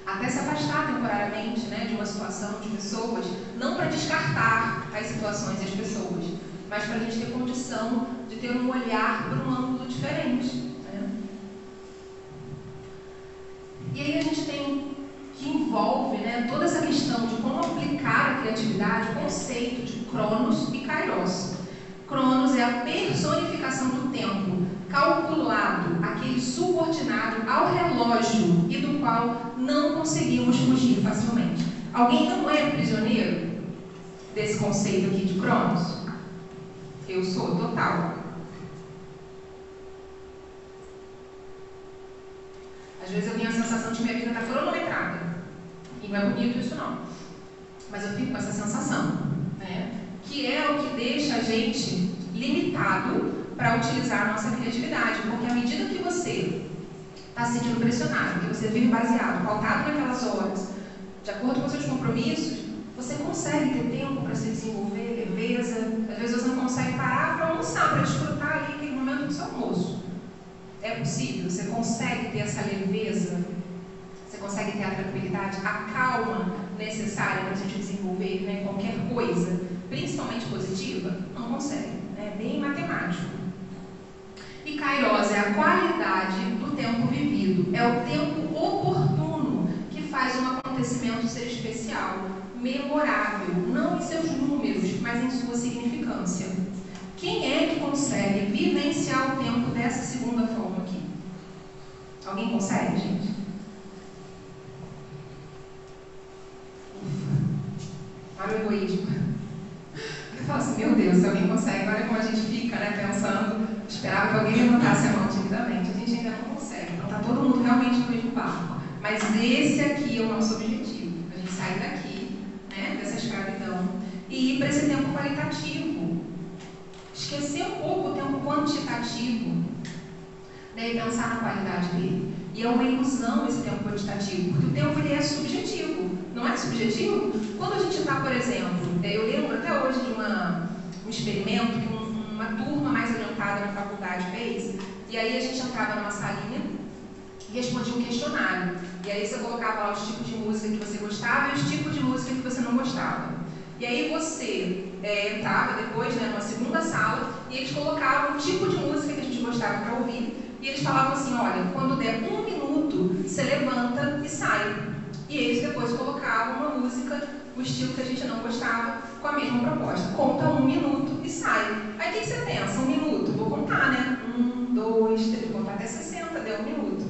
Até se afastar temporariamente, né, de uma situação, de pessoas, não para descartar as situações e as pessoas, mas para a gente ter condição de ter um olhar por um ângulo diferente. Né? E aí a gente tem que envolve, né, toda essa questão de como aplicar a criatividade, o conceito de Cronos e Kairos. Cronos é a personificação do tempo, calculado, aquele subordinado ao relógio e do qual não conseguimos fugir facilmente. Alguém não é prisioneiro desse conceito aqui de Cronos? Eu sou, total. Às vezes eu tenho a sensação de que minha vida está cronometrada. E não é bonito isso não. Mas eu fico com essa sensação, né? Que é o que deixa a gente limitado para utilizar a nossa criatividade, porque à medida que você está se sentindo pressionado, que você vive baseado, pautado naquelas horas, de acordo com seus compromissos, você consegue ter tempo para se desenvolver, leveza. Às vezes você não consegue parar para almoçar, para desfrutar ali aquele momento do seu almoço. É possível? Você consegue ter essa leveza? Você consegue ter a tranquilidade, a calma necessária para a gente desenvolver, né, qualquer coisa, principalmente positiva? Não consegue. É bem matemático. E Kairos é a qualidade do tempo vivido. É o tempo oportuno que faz um acontecimento ser especial, memorável, não em seus números, mas em sua significância. Quem é que consegue vivenciar o tempo dessa segunda forma aqui? Alguém consegue, gente? Ufa. Olha o egoísmo. Eu falo assim, meu Deus, se alguém consegue, olha como a gente fica, né, pensando, esperava que alguém levantasse a mão timidamente. A gente ainda não consegue, então está todo mundo realmente no mesmo barco. Mas esse aqui é o nosso objetivo, a gente sair daqui, né, dessa escravidão, e ir para esse tempo qualitativo. Esquecer um pouco o tempo quantitativo, né, e pensar na qualidade dele. E é uma ilusão esse tempo quantitativo, porque o tempo ele é subjetivo, não é subjetivo? Quando a gente está, por exemplo, eu lembro até hoje de um experimento que uma turma mais orientada na faculdade fez, e aí a gente entrava numa salinha e respondia um questionário. E aí você colocava lá os tipos de música que você gostava e os tipos de música que você não gostava. E aí você entrava depois, né, numa segunda sala, e eles colocavam o tipo de música que a gente gostava para ouvir, e eles falavam assim, olha, quando der 1 minuto, você levanta e sai. E eles depois colocavam uma música, o estilo que a gente não gostava, com a mesma proposta. Conta 1 minuto e sai. Aí o que você pensa? 1 minuto? Vou contar, né? 1, 2, 3, vou contar até 60, deu 1 minuto.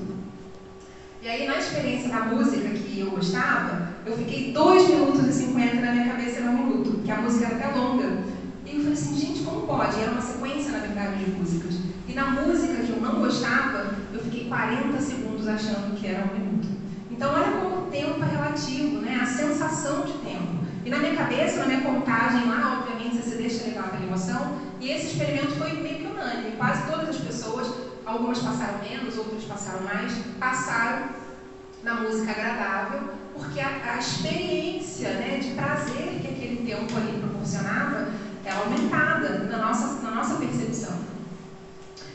E aí, na experiência da música que eu gostava, eu fiquei 2 minutos e 50 na minha cabeça era 1 minuto, porque a música era até longa. E eu falei assim, gente, como pode? Era uma sequência, na verdade, de músicas. E na música que eu não gostava, eu fiquei 40 segundos achando que era 1 minuto. Então, olha como o tempo é relativo, né? A sensação de tempo. E na minha cabeça, na minha contagem lá, obviamente, você se deixa levar pela emoção, e esse experimento foi meio que unânime. Quase todas as pessoas, algumas passaram menos, outras passaram mais, passaram na música agradável, porque a experiência, né, de prazer que aquele tempo ali proporcionava é aumentada na nossa percepção.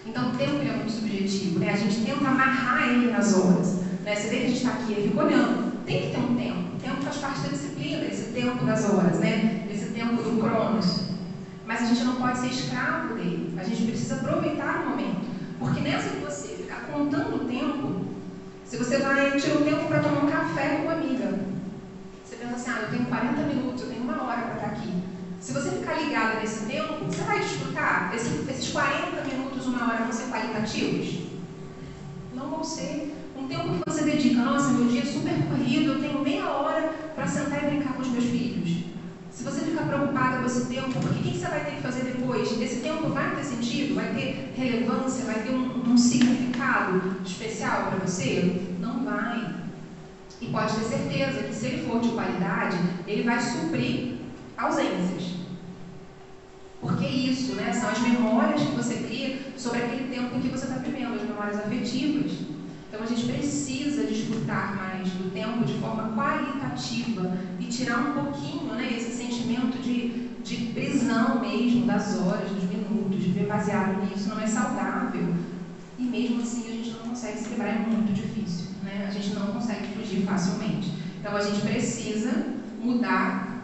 Então o tempo é muito subjetivo, né? A gente tenta amarrar ele nas horas, né? Você vê que a gente está aqui e fica olhando, tem que ter um tempo. O tempo faz parte da disciplina, esse tempo das horas, né? Esse tempo do Cronos. Mas a gente não pode ser escravo dele. A gente precisa aproveitar o momento. Porque nessa que você ficar contando o tempo, se você vai tirar um tempo para tomar um café com uma amiga, você pensa assim, eu tenho 40 minutos, eu tenho 1 hora para estar aqui. Se você ficar ligada nesse tempo, você vai desfrutar. Esses 40 minutos, 1 hora vão ser qualitativos? Não vão ser. Um tempo que você dedica, nossa, meu dia é super corrido, eu tenho meia hora para sentar e brincar com os meus filhos. Se você ficar preocupada com esse tempo, porque o que você vai ter que fazer depois? Esse tempo vai ter sentido? Vai ter relevância? Vai ter um significado especial para você? Não vai. E pode ter certeza que se ele for de qualidade, ele vai suprir ausências. Porque isso, né, são as memórias que você cria sobre aquele tempo em que você está vivendo, as memórias afetivas. Então a gente precisa desfrutar mais do tempo de forma qualitativa e tirar um pouquinho, né, esse sentimento de prisão mesmo das horas, dos minutos, de viver baseado nisso não é saudável. E mesmo assim a gente não consegue celebrar, é muito difícil, né? A gente não consegue fugir facilmente. Então a gente precisa mudar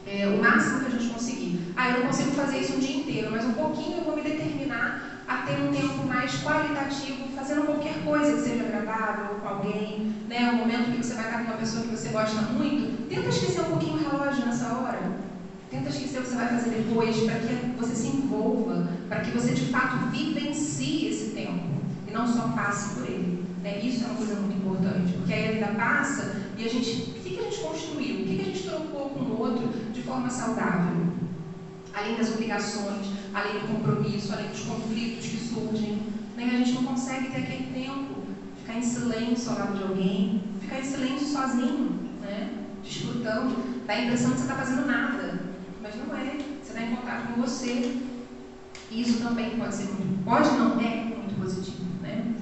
o máximo que a gente conseguir. Eu não consigo fazer isso um dia inteiro, mas um pouquinho eu vou me determinar a ter um tempo mais qualitativo, fazendo qualquer coisa que seja agradável com alguém, né? Um momento que você vai estar com uma pessoa que você gosta muito, tenta esquecer um pouquinho o relógio nessa hora. Tenta esquecer o que você vai fazer depois, para que você se envolva, para que você de fato vivencie esse tempo e não só passe por ele. Né? Isso é uma coisa muito importante, porque aí a vida passa e a gente, o que a gente construiu? O que a gente trocou com o outro de forma saudável? Além das obrigações, além do compromisso, além dos conflitos que surgem, né? A gente não consegue ter aquele tempo, ficar em silêncio ao lado de alguém, ficar em silêncio sozinho, né? Desfrutando, dá a impressão que você está fazendo nada, mas não é, você está em contato com você. E isso também pode ser muito positivo, né?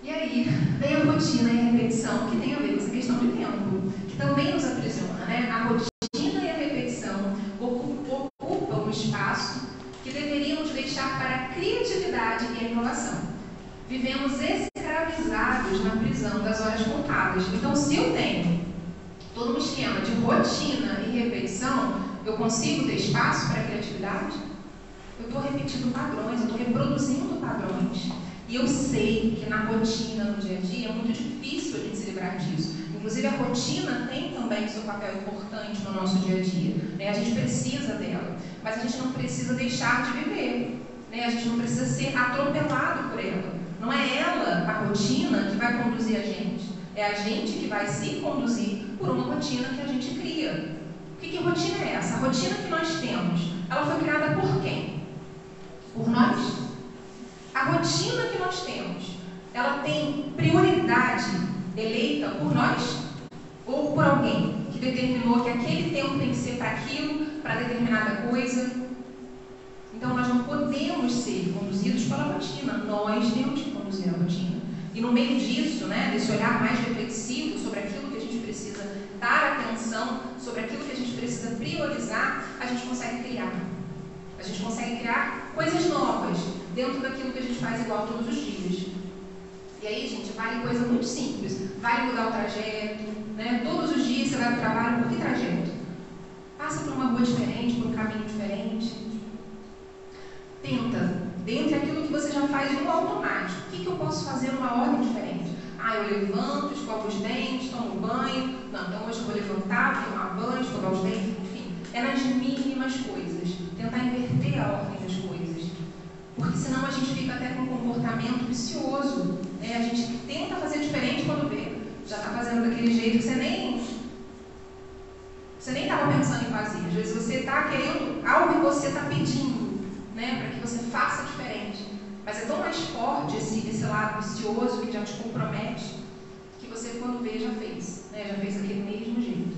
E aí, vem a rotina e a repetição, que tem a ver com essa questão de tempo, que também nos aprisiona, né? A rotina e a repetição ocupam um espaço que deveríamos deixar para a criatividade e a inovação. Vivemos escravizados na prisão das horas contadas. Então, se eu tenho todo um esquema de rotina e repetição, eu consigo ter espaço para a criatividade? Eu estou repetindo padrões, eu estou reproduzindo padrões. E eu sei que na rotina, no dia a dia, é muito difícil a gente se livrar disso. Inclusive, a rotina tem também seu papel importante no nosso dia a dia. Né? A gente precisa dela, mas a gente não precisa deixar de viver. Né? A gente não precisa ser atropelado por ela. Não é ela, a rotina, que vai conduzir a gente. É a gente que vai se conduzir por uma rotina que a gente cria. Que rotina é essa? A rotina que nós temos, ela foi criada por quem? Por nós? A rotina que nós temos, ela tem prioridade eleita por nós ou por alguém que determinou que aquele tempo tem que ser para aquilo, para determinada coisa? Então nós não podemos ser conduzidos pela rotina, nós temos que conduzir a rotina. E no meio disso, né, desse olhar mais reflexivo sobre aquilo que a gente precisa dar atenção, sobre aquilo que a gente precisa priorizar, a gente consegue criar. A gente consegue criar coisas novas dentro daquilo que a gente faz igual todos os dias. E aí, gente, vale coisa muito simples. Vale mudar o trajeto, né? Todos os dias você vai para o trabalho, por que trajeto? Passa por uma rua diferente, por um caminho diferente. Tenta, dentre aquilo que você já faz no automático, o que eu posso fazer numa ordem diferente? Eu levanto, escovo os dentes, tomo banho. Não, então hoje eu vou levantar, vou tomar banho, escovar os dentes, enfim. É nas mínimas coisas. Tentar inverter a ordem das coisas. Porque senão a gente fica até com um comportamento vicioso. Né? A gente tenta fazer diferente quando vê. Já está fazendo daquele jeito que você nem estava pensando em fazer. Às vezes você está querendo algo que você está pedindo, né? Para que você faça diferente. Mas é tão mais forte esse lado vicioso que já te compromete, que você, quando vê, já fez. Né? Já fez daquele mesmo jeito.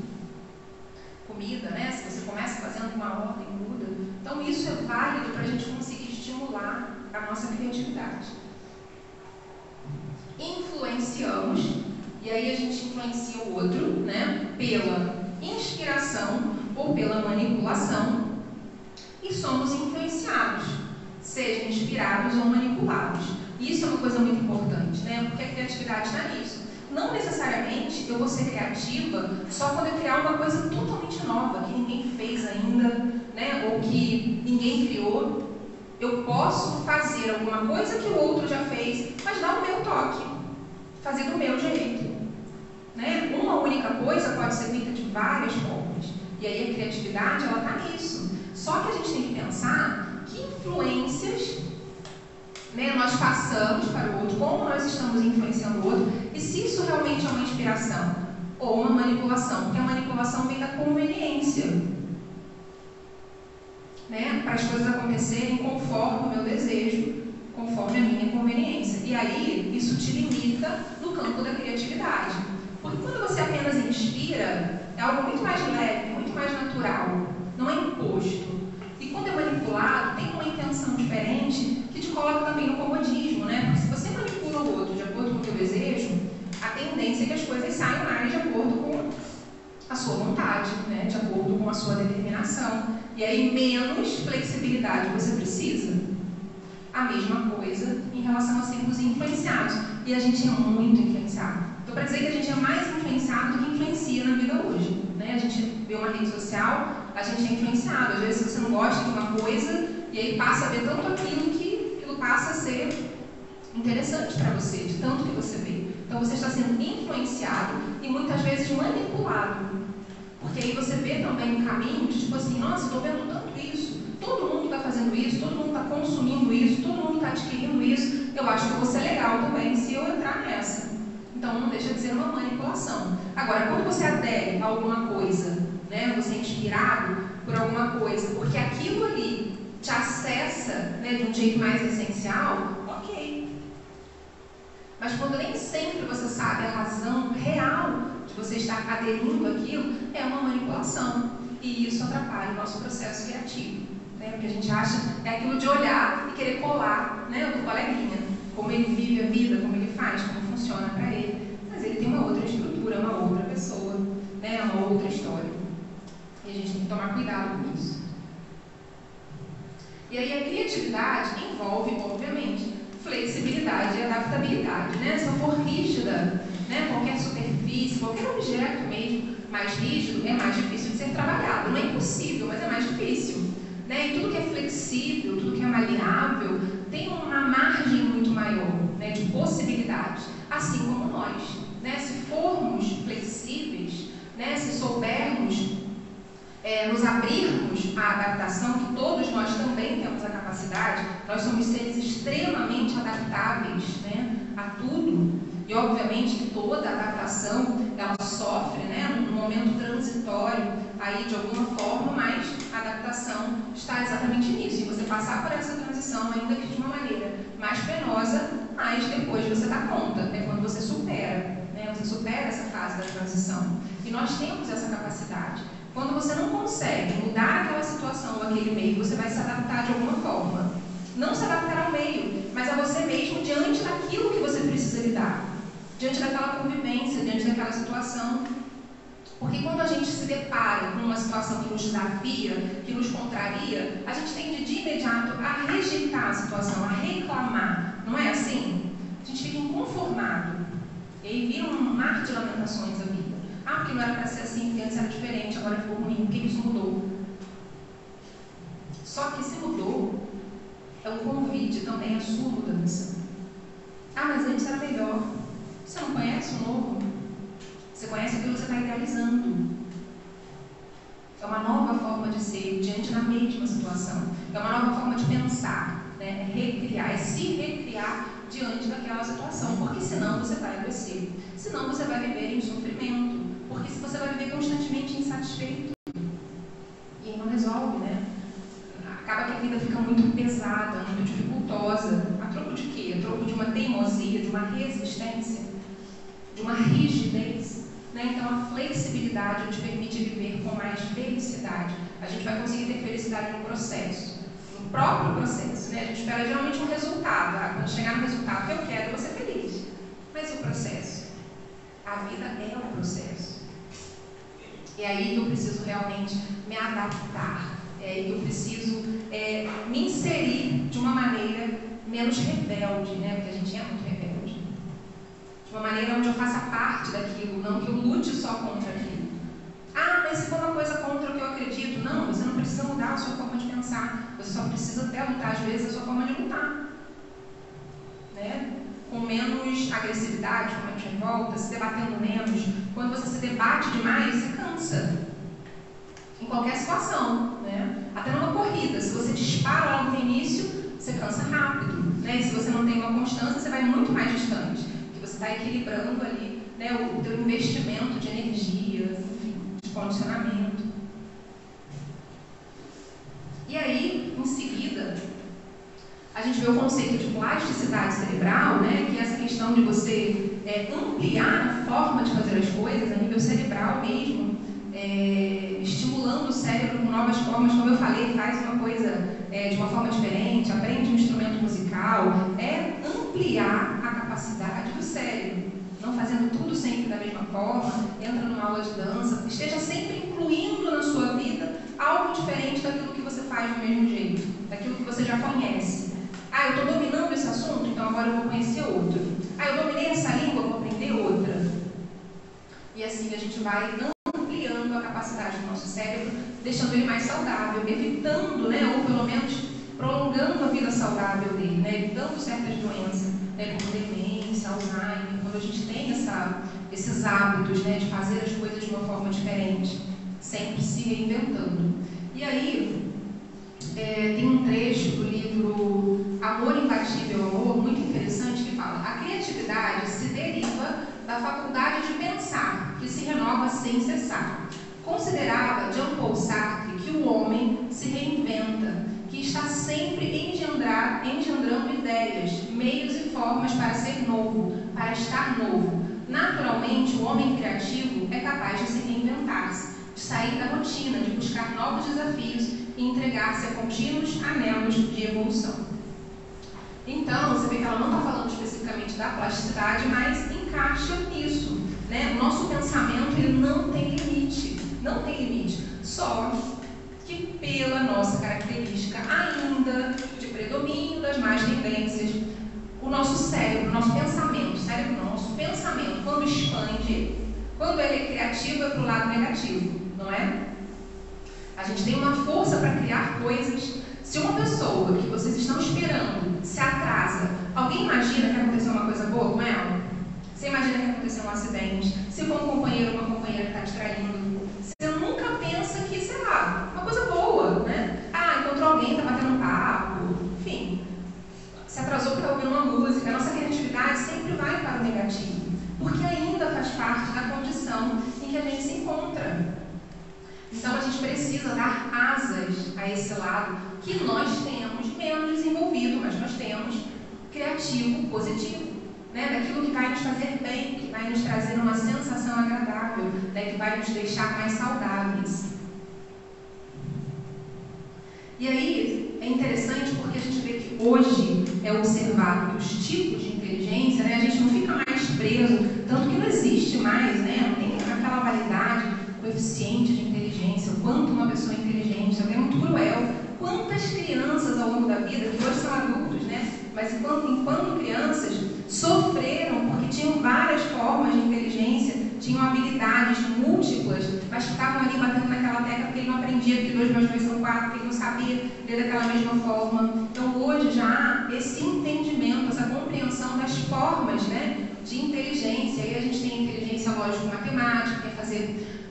Comida, né? Se você começa fazendo uma ordem, muda. Então, isso é válido para a gente conseguir estimular a nossa criatividade. Influenciamos influencia o outro, né, pela inspiração ou pela manipulação, e somos influenciados, seja inspirados ou manipulados. Isso é uma coisa muito importante, né, porque a criatividade está nisso. Não necessariamente eu vou ser criativa só quando eu criar uma coisa totalmente nova, que ninguém fez ainda, né, ou que ninguém criou. Eu posso fazer alguma coisa que o outro já fez, mas dar o meu toque, fazer do meu jeito. Né? Uma única coisa pode ser feita de várias formas. E aí a criatividade, ela está nisso. Só que a gente tem que pensar que influências, né, nós passamos para o outro, como nós estamos influenciando o outro, e se isso realmente é uma inspiração ou uma manipulação, porque a manipulação vem da conveniência, né, para as coisas acontecerem conforme o meu desejo, conforme a minha conveniência. E aí, isso te limita no campo da criatividade. Porque quando você apenas inspira, é algo muito mais leve, muito mais natural, não é imposto. E quando é manipulado, tem uma intenção diferente que te coloca também no comodismo, né? Porque se você manipula o outro de acordo com o teu desejo, a tendência é que as coisas saiam mais de acordo com a sua vontade, né? De acordo com a sua determinação. E aí menos flexibilidade você precisa. A mesma coisa em relação a sermos influenciados. E a gente é muito influenciado. Então, para dizer que a gente é mais influenciado do que influencia na vida hoje. Né? A gente vê uma rede social, a gente é influenciado. Às vezes você não gosta de uma coisa e aí passa a ver tanto aquilo que aquilo passa a ser interessante para você, de tanto que você vê. Então, você está sendo influenciado e muitas vezes manipulado. Porque aí você vê também um caminho de tipo assim, nossa, estou vendo tanto isso, todo mundo está fazendo isso, todo mundo está consumindo isso, todo mundo está adquirindo isso, eu acho que eu vou ser legal também se eu entrar nessa. Então não deixa de ser uma manipulação. Agora, quando você adere a alguma coisa, né, você é inspirado por alguma coisa, porque aquilo ali te acessa, né, de um jeito mais essencial, ok. Mas quando nem sempre você sabe a razão real de você estar aderindo àquilo, é uma manipulação. E isso atrapalha o nosso processo criativo. Né? Porque a gente acha é aquilo de olhar e querer colar, né, do coleguinha, como ele vive a vida, como ele faz, como funciona para ele. Mas ele tem uma outra estrutura, uma outra pessoa, né, uma outra história. E a gente tem que tomar cuidado com isso. E aí a criatividade envolve, obviamente, flexibilidade e adaptabilidade, né? Se eu for rígida, né, qualquer superfície, qualquer objeto mesmo mais rígido, é mais difícil de ser trabalhado. Não é impossível, mas é mais difícil. Né? E tudo que é flexível, tudo que é maleável, tem uma margem muito maior, né, de possibilidades, assim como nós. Né? Se formos flexíveis, né, se soubermos nos abrirmos à adaptação, que todos nós também temos a capacidade, nós somos seres extremamente adaptáveis, né, a tudo. E obviamente que toda adaptação ela sofre, né, num momento transitório aí de alguma forma, mas a adaptação está exatamente nisso. E você passar por essa transição, ainda que de uma maneira mais penosa, mas depois você dá conta, é quando você supera, né, você supera essa fase da transição. E nós temos essa capacidade. Quando você não consegue mudar aquela situação, aquele meio, você vai se adaptar de alguma forma. Não se adaptar ao meio, mas a você mesmo diante daquilo que você precisa lidar. Diante daquela convivência, diante daquela situação. Porque quando a gente se depara com uma situação que nos desafia, que nos contraria, a gente tende de imediato a rejeitar a situação, a reclamar. Não é assim? A gente fica inconformado. E aí vira um mar de lamentações a vida. Ah, porque não era para ser assim, porque antes era diferente, agora ficou ruim, por que isso mudou? Só que se mudou, é um convite também à sua mudança. Ah, mas antes era melhor. Você não conhece o novo? Você conhece aquilo que você está idealizando. É uma nova forma de ser diante da mesma situação. É uma nova forma de pensar, né? É recriar, é se recriar diante daquela situação. Porque senão você vai adoecer. Senão você vai viver em sofrimento. Porque se você vai viver constantemente insatisfeito. E aí não resolve, né? Acaba que a vida fica muito pesada, muito dificultosa. A troco de quê? A troco de uma teimosia, de uma resistência, de uma rigidez. Né? Então a flexibilidade nos permite viver com mais felicidade. A gente vai conseguir ter felicidade no processo, no próprio processo. Né? A gente espera geralmente um resultado. Quando chegar no resultado que eu quero, eu vou ser feliz. Mas e o processo? A vida é um processo. É aí que eu preciso realmente me adaptar. É aí que eu preciso me inserir de uma maneira menos rebelde, né? Porque a gente é muito rebelde. De uma maneira onde eu faça parte daquilo, não que eu lute só contra aquilo. Ah, mas se for uma coisa contra o que eu acredito, não, você não precisa mudar a sua forma de pensar. Você só precisa até lutar, às vezes, a sua forma de lutar. Né? Com menos agressividade, com menos revolta, se debatendo menos. Quando você se debate demais, você cansa. Em qualquer situação, né? Até numa corrida, se você dispara logo no início, você cansa rápido, né? E se você não tem uma constância, você vai muito mais distante, porque você está equilibrando ali, né, o teu investimento de energia, enfim, de condicionamento. E aí, em seguida, a gente vê o conceito de plasticidade cerebral, né, que é essa questão de você ampliar a forma de fazer as coisas a nível cerebral mesmo, estimulando o cérebro com novas formas, como eu falei, faz uma coisa de uma forma diferente, aprende um instrumento musical, ampliar a capacidade do cérebro, não fazendo tudo sempre da mesma forma, entra numa aula de dança, esteja sempre incluindo na sua vida algo diferente daquilo que você faz do mesmo jeito, daquilo que você já conhece. Ah, eu estou dominando esse assunto, então agora eu vou conhecer outro. Ah, eu dominei essa língua, eu vou aprender outra. E assim a gente vai ampliando a capacidade do nosso cérebro, deixando ele mais saudável, evitando, né, ou pelo menos prolongando a vida saudável dele, né, evitando certas doenças, né, como demência, Alzheimer, quando a gente tem esses hábitos, né, de fazer as coisas de uma forma diferente, sempre se reinventando. E aí, tem um trecho do livro Amor Imbatível, Amor, muito interessante, que fala: a criatividade se deriva da faculdade de pensar, que se renova sem cessar. Considerava Jean-Paul Sartre que o homem se reinventa, que está sempre engendrando ideias, meios e formas para ser novo, para estar novo. Naturalmente, o homem criativo é capaz de se reinventar-se, de sair da rotina, de buscar novos desafios e entregar-se a contínuos anelos de evolução. Então, você vê que ela não está falando especificamente da plasticidade, mas encaixa nisso, né? O nosso pensamento, ele não tem limite, só que pela nossa característica ainda de predomínio das más tendências, o nosso cérebro, o nosso pensamento, quando expande, quando ele é criativo, é para o lado negativo, não é? A gente tem uma força para criar coisas. Se uma pessoa que vocês estão esperando se atrasa, alguém imagina que aconteceu uma coisa boa com ela? Você imagina que aconteceu um acidente? Se for um companheiro ou uma companheira que está te traindo, você nunca pensa que, sei lá, uma coisa boa, né? Ah, encontrou alguém, está batendo papo, enfim, se atrasou para ouvir uma música. A nossa criatividade sempre vai para o negativo, porque ainda faz parte da condição em que a gente se encontra. Então a gente precisa dar asas a esse lado que nós temos menos desenvolvido, mas nós temos criativo, positivo, né? Daquilo que vai nos fazer bem, que vai nos trazer uma sensação agradável, né? Que vai nos deixar mais saudáveis. E aí é interessante porque a gente vê que hoje é observado que os tipos de inteligência, né? A gente não fica mais preso, tanto que não existe mais, né? Não tem aquela validade, coeficiente de inteligência, o quanto uma pessoa é inteligente, é muito cruel. Quantas crianças ao longo da vida, que hoje são adultos, né? Mas enquanto crianças, sofreram porque tinham várias formas de inteligência, tinham habilidades múltiplas, mas ficavam ali batendo naquela tecla porque ele não aprendia que 2 mais 2 são 4, porque ele não sabia ler daquela mesma forma. Então hoje já há esse entendimento, essa compreensão das formas, né, de inteligência. Aí a gente tem inteligência lógico-matemática, que é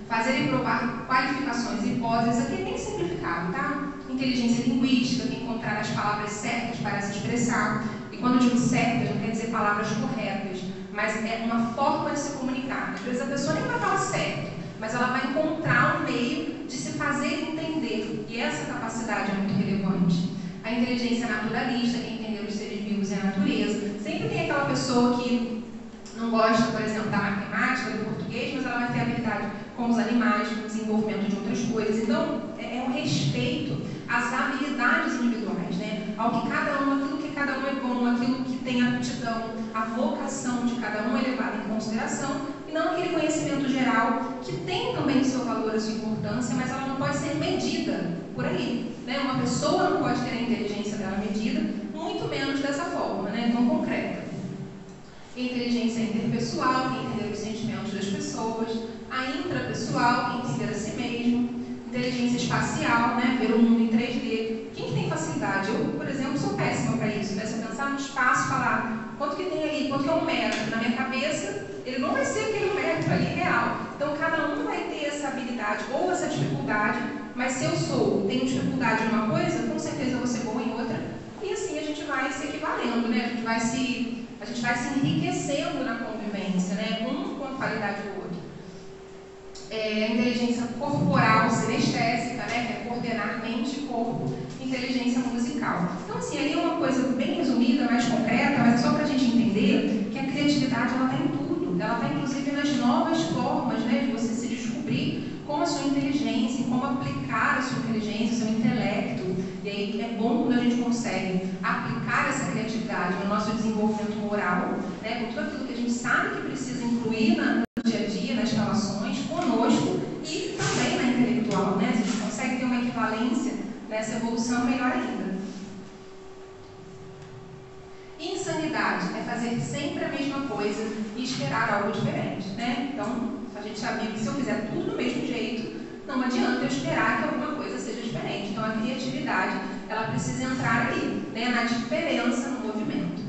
fazer e provar qualificações e hipóteses. Aqui é bem simplificado, tá? Inteligência linguística, que é encontrar as palavras certas para se expressar. E quando eu digo certas, não quer dizer palavras corretas, mas é uma forma de se comunicar. Às vezes a pessoa nem vai falar certo, mas ela vai encontrar um meio de se fazer entender. E essa capacidade é muito relevante. A inteligência naturalista, que é entender os seres vivos e a natureza. Sempre tem aquela pessoa que não gosta, por exemplo, da matemática, do português, mas ela vai ter habilidade com os animais, com o desenvolvimento de outras coisas. Então, é um respeito às habilidades individuais, né? Ao que cada um, aquilo que cada um é bom, aquilo que tem aptidão, a vocação de cada um é levada em consideração e não aquele conhecimento geral que tem também o seu valor, a sua importância, mas ela não pode ser medida por aí, né? Uma pessoa não pode ter a inteligência dela medida, muito menos dessa forma, né? Tão concreta. A inteligência interpessoal, que é entender os sentimentos das pessoas, a intrapessoal, que é entender a si mesmo, inteligência espacial, né? Ver o mundo em 3D. Quem que tem facilidade? Eu, por exemplo, sou péssima para isso, né? Se eu pensar no espaço, falar quanto que tem ali, quanto que é um metro, na minha cabeça, ele não vai ser aquele metro ali real. Então, cada um vai ter essa habilidade ou essa dificuldade, mas se eu tenho dificuldade em uma coisa, com certeza eu vou ser boa em outra, e assim a gente vai se equivalendo, né? A gente vai se enriquecendo na convivência, né? Um com a qualidade do outro. A inteligência corporal sinestésica, né? Que é coordenar mente e corpo, inteligência musical. Então, assim, ali é uma coisa bem resumida, mais concreta, mas só para a gente entender que a criatividade ela está em tudo. Ela está, inclusive, nas novas formas, né? De você se descobrir com a sua inteligência, em como aplicar a sua inteligência, o seu intelecto. E aí é bom quando a gente consegue aplicar essa criatividade no nosso desenvolvimento moral, né? Com tudo aquilo que a gente sabe que precisa incluir no dia a dia, nas relações, conosco e também na intelectual, né? Se a gente consegue ter uma equivalência nessa evolução, melhor ainda. Insanidade é fazer sempre a mesma coisa e esperar algo diferente, né? Então, a gente sabia que se eu fizer tudo do mesmo jeito, não adianta eu esperar que alguma coisa seja diferente. Então, a criatividade, ela precisa entrar ali, né? Na diferença no movimento.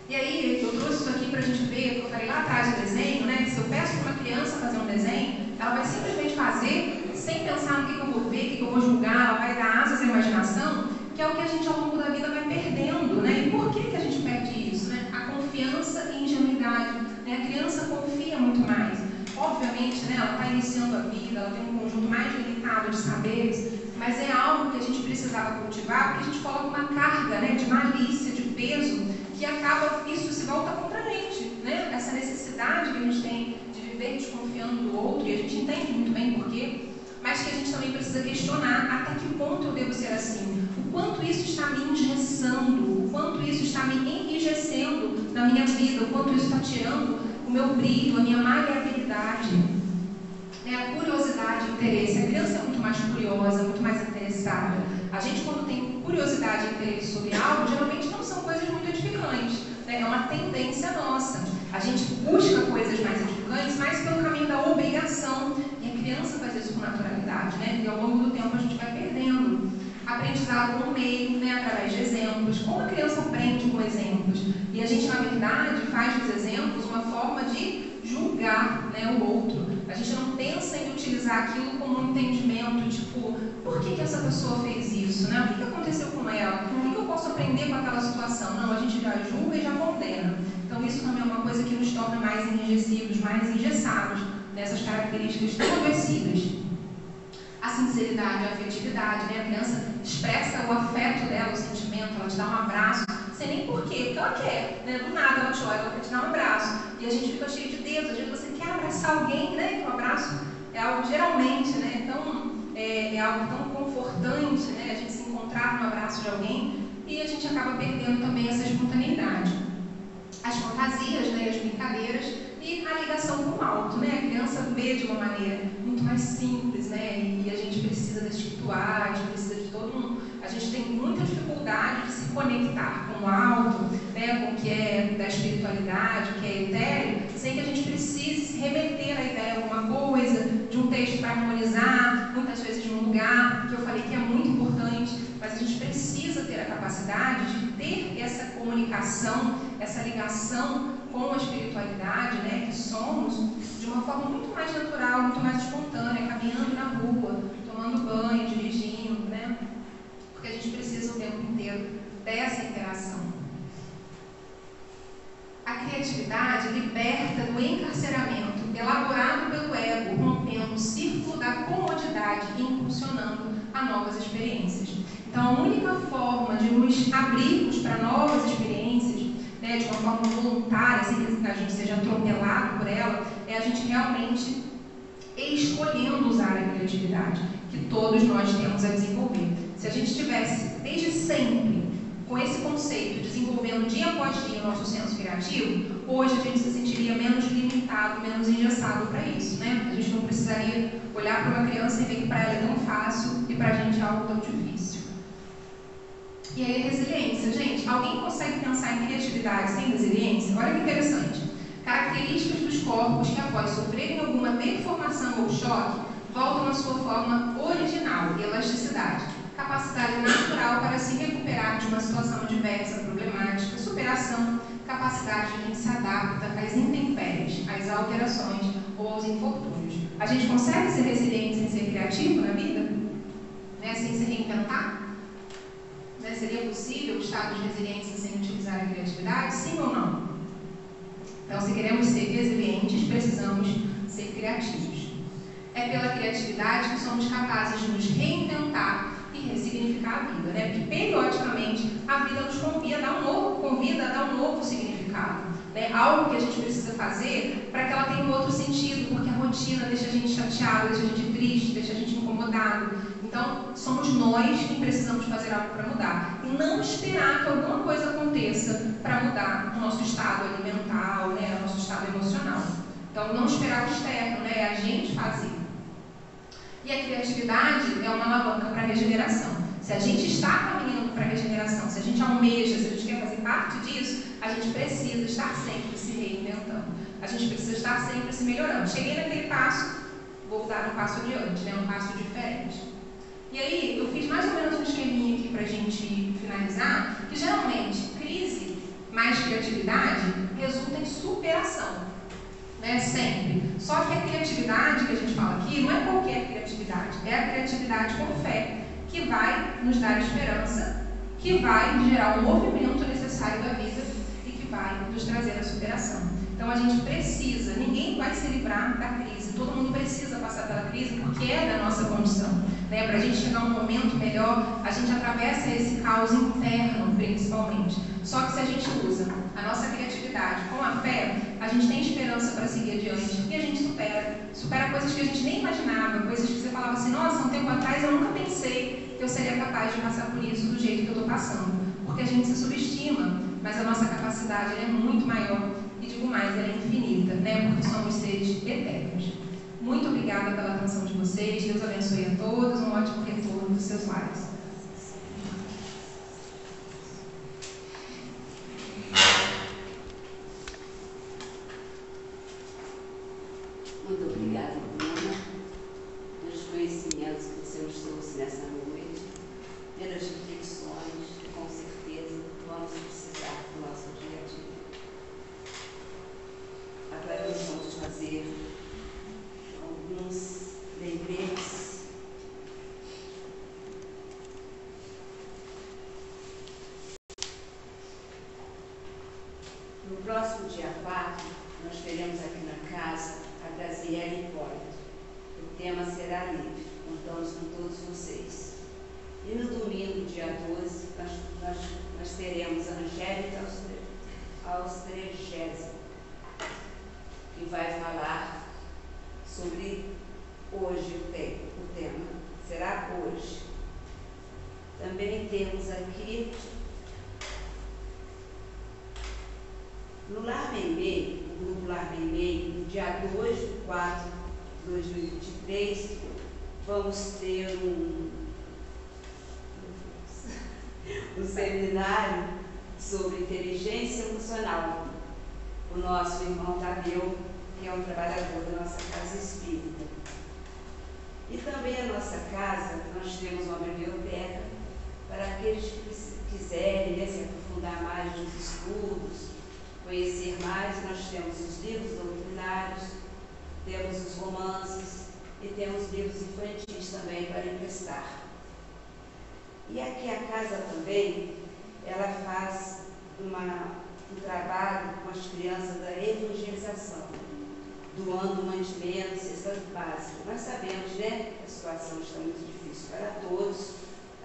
E aí, eu trouxe isso aqui para a gente ver, que eu falei lá atrás do desenho, né? Que se eu peço para uma criança fazer um desenho, ela vai simplesmente fazer, sem pensar no que eu vou ver, o que eu vou julgar, ela vai dar asas à imaginação, que é o que a gente ao longo da vida vai perdendo, né? E por que a gente perde isso, né? A confiança e ingenuidade, né? A criança confia muito mais. Obviamente, né? Ela está iniciando a vida, ela tem um conjunto mais limitado de saberes, mas é algo que a gente precisava cultivar, porque a gente coloca uma carga, né? De malícia, de peso, que acaba, isso se volta contra a gente, né? Essa necessidade que a gente tem de viver desconfiando do outro, e a gente entende muito bem por quê, mas que a gente também precisa questionar até que ponto eu devo ser assim, o quanto isso está me engessando, o quanto isso está me enrijecendo na minha vida, o quanto isso está tirando o meu brilho, a minha maleabilidade, a curiosidade e interesse. A criança é muito mais curiosa, muito mais interessada. A gente, quando tem curiosidade e interesse sobre algo, geralmente não são coisas muito edificantes, né? É uma tendência nossa. A gente busca coisas mais edificantes, mais pelo caminho da obrigação. E a criança faz isso com naturalidade, né? E ao longo do tempo a gente vai perdendo. Aprendizado com o meio, né? Através de exemplos. Como a criança aprende com exemplos? E a gente, na verdade, faz dos exemplos uma forma de julgar, né, o outro. A gente não pensa em utilizar aquilo como um entendimento, tipo, por que essa pessoa fez isso, né? O que aconteceu com ela? O que eu posso aprender com aquela situação? Não, a gente já julga e já condena. Então isso também é uma coisa que nos torna mais enrijecidos, mais engessados nessas características tão adoecidas. A sinceridade, a afetividade, né? A criança expressa o afeto dela, o sentimento, ela te dá um abraço, sem nem porquê, porque ela quer, né? Do nada ela te olha, ela quer te dar um abraço. E a gente fica cheio de dedos, às vezes você quer abraçar alguém, né? Que o abraço é algo geralmente, né? Então, é algo tão confortante, né? A gente se encontrar no abraço de alguém e a gente acaba perdendo também essa espontaneidade. As fantasias, né? As brincadeiras e a ligação com o alto, né? A criança vê de uma maneira muito mais simples, né? E a gente precisa desse ritual, a gente precisa de todo um... A gente tem muita dificuldade de se conectar com o alto, né? Com o que é da espiritualidade, o que é etéreo, sem que a gente precise se remeter à ideia de alguma coisa, de um texto para harmonizar, muitas vezes de um lugar, que eu falei que é muito importante, mas a gente precisa ter a capacidade de ter essa comunicação, essa ligação com a espiritualidade, né, que somos, de uma forma muito mais natural, muito mais espontânea, caminhando na rua, tomando banho, dirigindo, né, porque a gente precisa o tempo inteiro dessa interação. A criatividade liberta do encarceramento elaborado pelo ego, rompendo o círculo da comodidade e impulsionando a novas experiências. Então, a única forma de nos abrirmos para novas experiências, né, de uma forma voluntária, sem que a gente seja atropelado por ela, é a gente realmente escolhendo usar a criatividade, que todos nós temos a desenvolver. Se a gente estivesse, desde sempre, com esse conceito, desenvolvendo dia após dia o nosso senso criativo, hoje a gente se sentiria menos limitado, menos engessado para isso, né? A gente não precisaria olhar para uma criança e ver que para ela é tão fácil e para a gente é algo tão difícil. E aí a resiliência. Gente, alguém consegue pensar em criatividade sem resiliência? Olha que interessante. Características dos corpos que após sofrerem alguma deformação ou choque voltam à sua forma original, elasticidade, capacidade natural para se recuperar de uma situação adversa, problemática, superação, capacidade de a gente se adapta às intempéries, às alterações ou aos infortúnios. A gente consegue ser resiliente sem ser criativo na vida? Né? Sem se reinventar? Né? Seria possível o estado de resiliência sem utilizar a criatividade? Sim ou não? Então, se queremos ser resilientes, precisamos ser criativos. É pela criatividade que somos capazes de nos reinventar e ressignificar a vida, né? Porque periodicamente a vida nos convida a dar um novo significado, né? Algo que a gente precisa fazer para que ela tenha um outro sentido, porque a rotina deixa a gente chateado, deixa a gente triste, deixa a gente incomodado. Então, somos nós que precisamos fazer algo para mudar. E não esperar que alguma coisa aconteça para mudar o nosso estado alimentar, né? O nosso estado emocional. Então, não esperar o externo, né? É a gente fazer. E a criatividade é uma alavanca para a regeneração. Se a gente está caminhando para a regeneração, se a gente almeja, se a gente quer fazer parte disso, a gente precisa estar sempre se reinventando. A gente precisa estar sempre se melhorando. Cheguei naquele passo, vou dar um passo adiante, né? Um passo diferente. E aí, eu fiz mais ou menos um esqueminha aqui para a gente finalizar, que geralmente crise mais criatividade resulta em superação. Né, sempre. Só que a criatividade que a gente fala aqui não é qualquer criatividade, é a criatividade com fé, que vai nos dar esperança, que vai gerar o movimento necessário da vida e que vai nos trazer a superação. Então a gente precisa, ninguém vai se livrar da crise, todo mundo precisa passar pela crise porque é da nossa condição. Né? Para a gente chegar a um momento melhor, a gente atravessa esse caos interno, principalmente. Só que se a gente usa a nossa criatividade com a fé, a gente tem esperança para seguir adiante e a gente supera coisas que a gente nem imaginava, coisas que você falava assim, nossa, um tempo atrás eu nunca pensei que eu seria capaz de passar por isso do jeito que eu estou passando. Porque a gente se subestima, mas a nossa capacidade é muito maior e, digo mais, ela é infinita, né? Porque somos seres eternos. Muito obrigada pela atenção de vocês, Deus abençoe a todos, um ótimo retorno dos seus lares. Muito obrigada, Bruna, pelos conhecimentos que você nos trouxe nessa noite, pelas reflexões que com certeza vamos precisar do nosso dia a dia. Agora nós vamos fazer alguns lembretes. No próximo dia 4, nós teremos aqui na casa a Graziele Hipólito. O tema será livre. Contamos com todos vocês. E no domingo, dia 12, nós teremos a Angélica Austrégésimo, que vai falar sobre hoje o tema. Será hoje. Também temos aqui no Lar Meimei, o grupo Lar Meimei, no dia 2 de 4 de 2023, vamos ter um seminário sobre inteligência emocional. O nosso irmão Tadeu, que é um trabalhador da nossa casa espírita. E também a nossa casa, nós temos uma biblioteca para aqueles que quiserem, né, se aprofundar mais nos estudos, conhecer mais. Nós temos os livros doutrinários, temos os romances e temos livros infantis também para emprestar. E aqui a casa também, ela faz um trabalho com as crianças da evangelização, doando mantimentos, cestas básicas. Nós sabemos, né, que a situação está muito difícil para todos.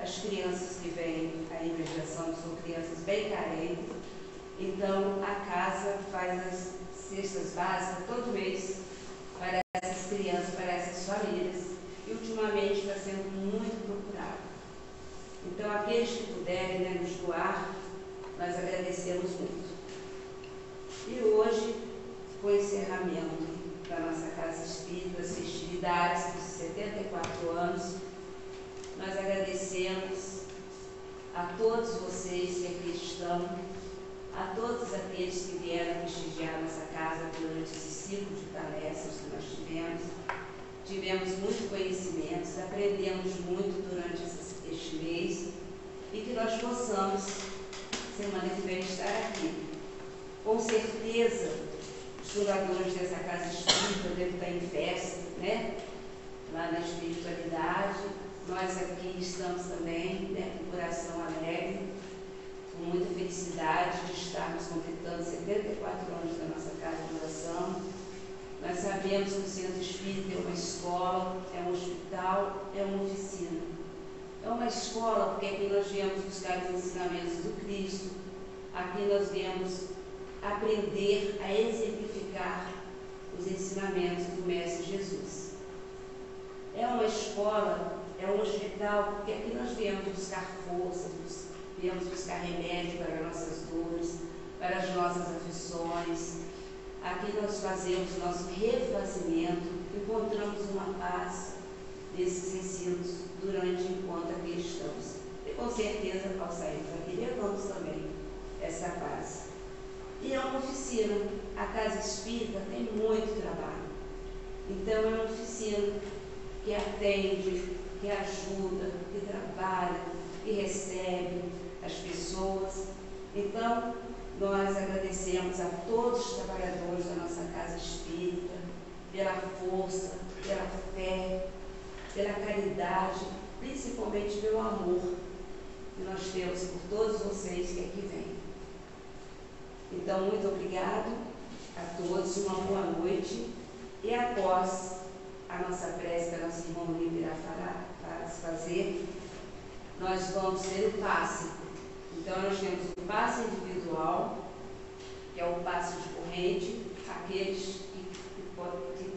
As crianças que vêm à evangelização são crianças bem carentes. Então, a casa faz as cestas básicas todo mês para essas crianças, para essas famílias. E, ultimamente, está sendo muito procurado. Então, aqueles que puderem, né, nos doar, nós agradecemos muito. E hoje, com o encerramento da nossa Casa Espírita, as festividades dos 74 anos, nós agradecemos a todos vocês que aqui estão, a todos aqueles que vieram prestigiar nossa casa durante esse ciclo de palestras que nós tivemos. Tivemos muito conhecimentos, aprendemos muito durante este mês e que nós possamos, semana que vem, estar aqui. Com certeza, os fundadores dessa Casa Espírita devem estar em festa, né? Lá na espiritualidade. Nós aqui estamos também, né, com o coração alegre, com muita felicidade de estarmos completando 74 anos da nossa Casa de Oração. Nós sabemos que o Centro Espírita é uma escola, é um hospital, é uma oficina. É uma escola porque aqui nós viemos buscar os ensinamentos do Cristo, aqui nós viemos aprender a exemplificar os ensinamentos do Mestre Jesus. É uma escola, é um hospital porque aqui nós viemos buscar força, viemos buscar remédio para nossas dores, para as nossas aflições. Aqui nós fazemos nosso refazimento, encontramos uma paz desses ensinos durante enquanto aqui estamos. E com certeza, ao sairmos aqui, levamos também essa paz. E é uma oficina. A Casa Espírita tem muito trabalho. Então é uma oficina que atende, que ajuda, que trabalha, que recebe as pessoas. Então, nós agradecemos a todos os trabalhadores da nossa Casa Espírita pela força, pela fé, pela caridade, principalmente pelo amor que nós temos por todos vocês que aqui vêm. Então, muito obrigado a todos, uma boa noite. E após a nossa prece que a nossa irmã Olívia irá fazer, nós vamos ter o passe. Então, nós temos o passe individual, que é o passe de corrente. Aqueles que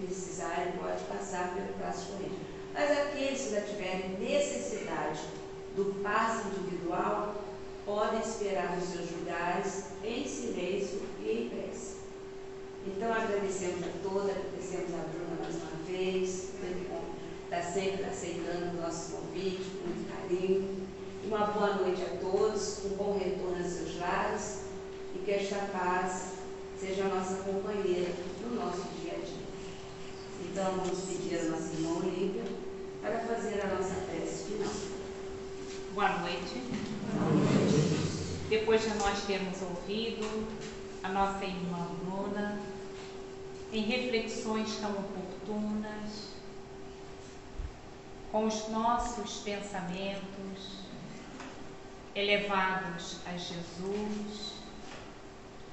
precisarem podem passar pelo passe de corrente. Mas aqueles que já tiverem necessidade do passe individual, podem esperar nos seus lugares, em silêncio e em prece. Então, agradecemos a todos, agradecemos a Bruna mais uma vez, está sempre aceitando o nosso convite, com muito carinho. Uma boa noite a todos, um bom retorno aos seus lares e que esta paz seja a nossa companheira no nosso dia a dia. Então, vamos pedir a nossa irmã Olívia para fazer a nossa prece final. Boa noite. Boa noite. Depois de nós termos ouvido a nossa irmã Bruna em reflexões tão oportunas, com os nossos pensamentos elevados a Jesus,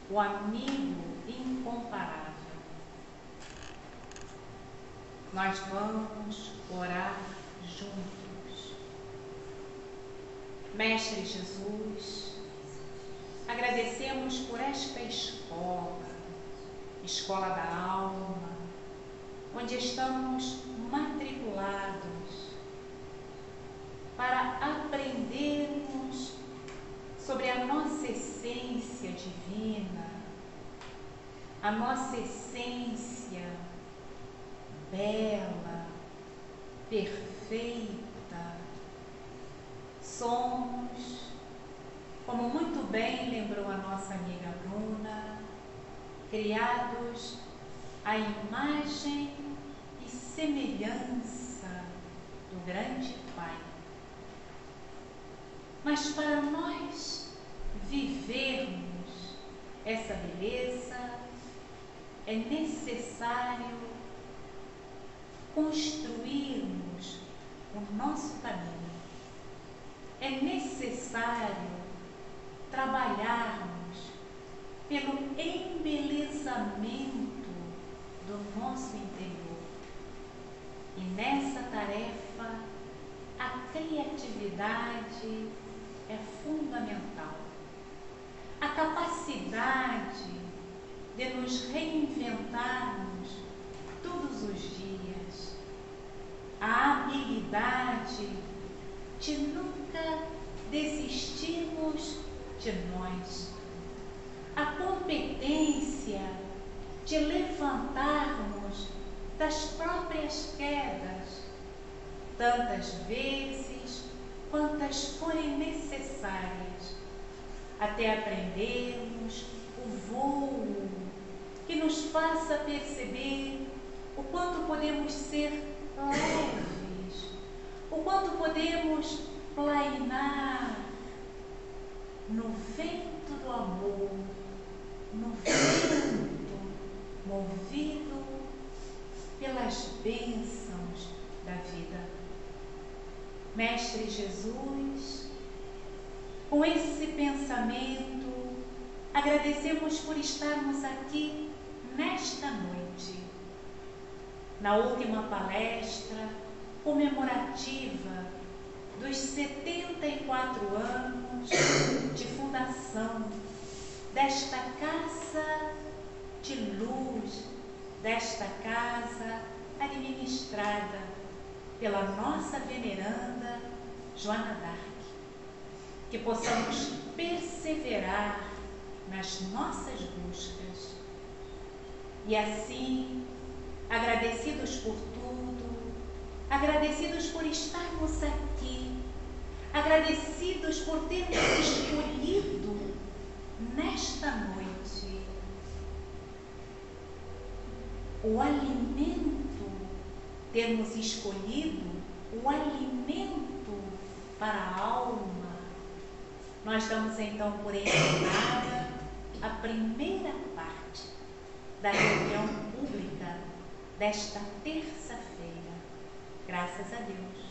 o amigo incomparável, nós vamos orar juntos. Mestre Jesus, agradecemos por esta escola da alma, onde estamos matriculados para aprendermos sobre a nossa essência divina, a nossa essência bela, perfeita. Somos, como muito bem lembrou a nossa amiga Bruna, criados à imagem e semelhança do grande Pai. Mas para nós vivermos essa beleza, é necessário construirmos o nosso caminho. É necessário trabalharmos pelo embelezamento do nosso interior. E nessa tarefa, a criatividade é fundamental. A capacidade de nos reinventarmos todos os dias. A habilidade de nunca desistirmos de nós. a competência de levantarmos das próprias quedas, tantas vezes quantas forem necessárias, até aprendermos o voo que nos faça perceber o quanto podemos ser leves, o quanto podemos plainar no vento do amor, no vento movido pelas bênçãos da vida. Mestre Jesus, com esse pensamento, agradecemos por estarmos aqui nesta noite, na última palestra comemorativa dos 74 anos de fundação desta casa de luz, desta casa administrada pela nossa veneranda Joana d'Arc. Que possamos perseverar nas nossas buscas e assim, agradecidos por tudo, agradecidos por estarmos aqui, agradecidos por termos escolhido nesta noite o alimento, termos escolhido o alimento para a alma. Nós damos então por encerrada a primeira parte da reunião pública desta terça-feira. Graças a Deus.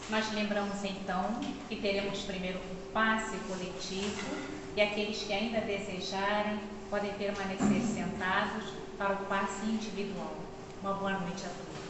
Nós lembramos então que teremos primeiro o passe coletivo e aqueles que ainda desejarem podem permanecer sentados para o passe individual. Uma boa noite a todos.